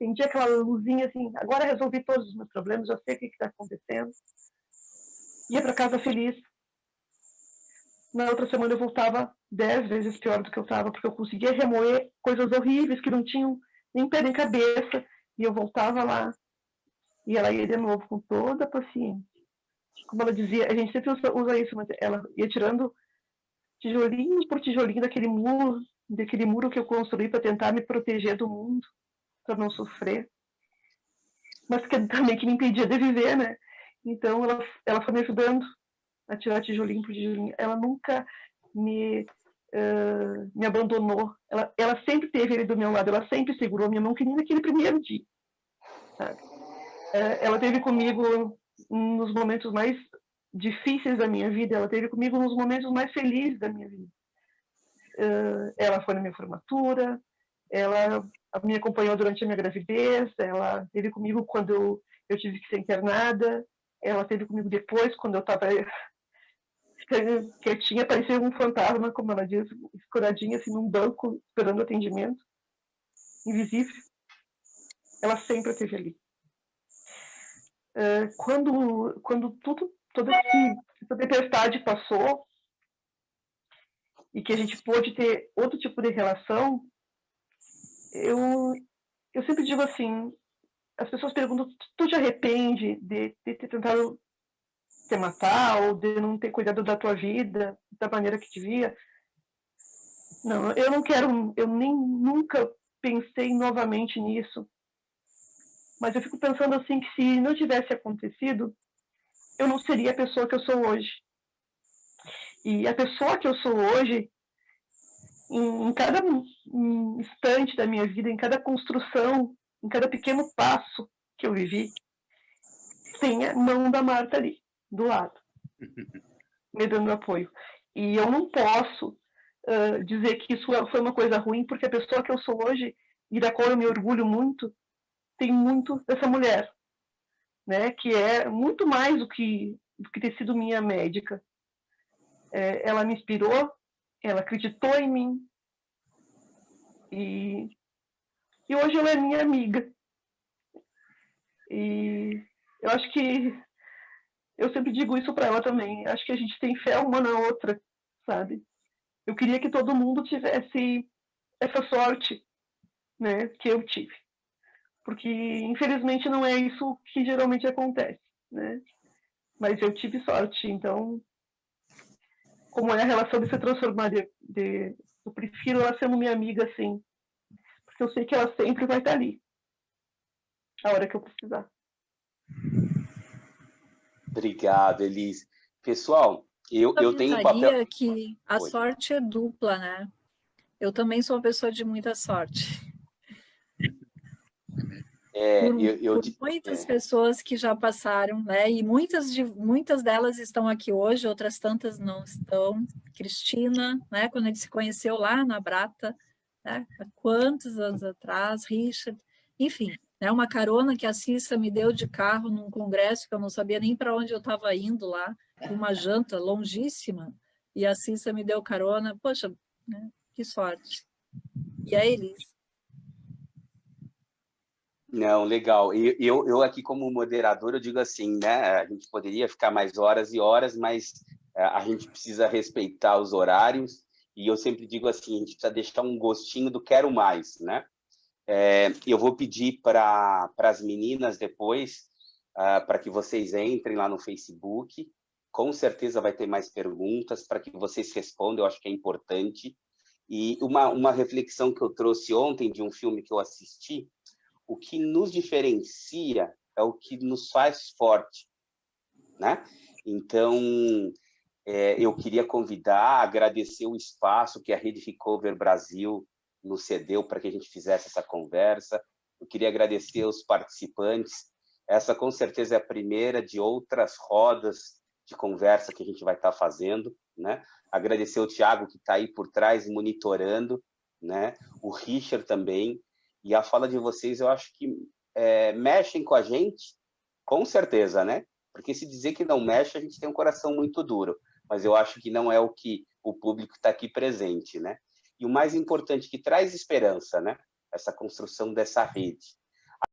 entendi aquela luzinha assim, agora resolvi todos os meus problemas, já sei o que está acontecendo. Ia para casa feliz. Na outra semana eu voltava 10 vezes pior do que eu estava, porque eu conseguia remoer coisas horríveis que não tinham nem pé nem cabeça, e eu voltava lá E ela ia de novo com toda a paciência. Como ela dizia, a gente sempre usa isso, mas ela ia tirando tijolinho por tijolinho daquele muro que eu construí para tentar me proteger do mundo, para não sofrer. Mas que também que me impedia de viver, né? Então ela foi me ajudando a tirar tijolinho por tijolinho. Ela nunca me abandonou. Ela sempre esteve ali do meu lado, ela sempre segurou a minha mão, que nem naquele primeiro dia. Sabe? Ela esteve comigo nos momentos mais difíceis da minha vida, ela esteve comigo nos momentos mais felizes da minha vida. Ela foi na minha formatura, ela me acompanhou durante a minha gravidez, ela esteve comigo quando eu tive que ser internada, ela esteve comigo depois, quando eu estava quietinha, parecia um fantasma, como ela diz, escuradinha assim num banco, esperando atendimento, invisível. Ela sempre esteve ali. Quando toda essa tempestade passou e que a gente pôde ter outro tipo de relação, eu sempre digo assim, as pessoas perguntam, tu te arrepende de ter tentado te matar ou de não ter cuidado da tua vida da maneira que devia? Não, eu não quero, eu nem nunca pensei novamente nisso. Mas eu fico pensando assim que se não tivesse acontecido, eu não seria a pessoa que eu sou hoje. E a pessoa que eu sou hoje, em cada instante da minha vida, em cada construção, em cada pequeno passo que eu vivi, tem a mão da Marta ali, do lado, me dando apoio. E eu não posso dizer que isso foi uma coisa ruim, porque a pessoa que eu sou hoje, e da qual eu me orgulho muito, tem muito dessa mulher, né, que é muito mais do que ter sido minha médica. Ela me inspirou, ela acreditou em mim, e hoje ela é minha amiga. E eu acho que eu sempre digo isso para ela também. Acho que a gente tem fé uma na outra, sabe? Eu queria que todo mundo tivesse essa sorte, né, que eu tive. Porque, infelizmente, não é isso que geralmente acontece, né? Mas eu tive sorte, então, como é a relação de se transformar eu prefiro ela sendo minha amiga, assim, porque eu sei que ela sempre vai estar ali, a hora que eu precisar. Obrigado, Elis. Pessoal, eu tenho um papel... que a sorte é dupla, né? Eu também sou uma pessoa de muita sorte. Por muitas pessoas que já passaram, né? E muitas delas estão aqui hoje, outras tantas não estão. Cristina, né? Quando a gente se conheceu lá na Brata, né? Há quantos anos atrás, Richard, enfim, né? Uma carona que a Cissa me deu de carro num congresso que eu não sabia nem para onde eu estava indo lá, com uma janta longíssima, e a Cissa me deu carona. Poxa, né? Que sorte. E a Elis? Não, legal. E eu aqui como moderador, eu digo assim, né? A gente poderia ficar mais horas e horas, mas a gente precisa respeitar os horários. E eu sempre digo assim, a gente precisa deixar um gostinho do quero mais, né? Eu vou pedir para as meninas depois, para que vocês entrem lá no Facebook. Com certeza vai ter mais perguntas para que vocês respondam, eu acho que é importante. E uma reflexão que eu trouxe ontem de um filme que eu assisti, o que nos diferencia é o que nos faz forte, né? Então, eu queria convidar, agradecer o espaço que a Rede Recover Brasil nos cedeu para que a gente fizesse essa conversa. Eu queria agradecer os participantes. Essa, com certeza, é a primeira de outras rodas de conversa que a gente vai estar fazendo, né? Agradecer o Thiago, que está aí por trás, monitorando, né? O Richard também. E a fala de vocês, eu acho que mexem com a gente, com certeza, né? Porque se dizer que não mexe, a gente tem um coração muito duro. Mas eu acho que não é o que o público está aqui presente, né? E o mais importante, que traz esperança, né? Essa construção dessa rede,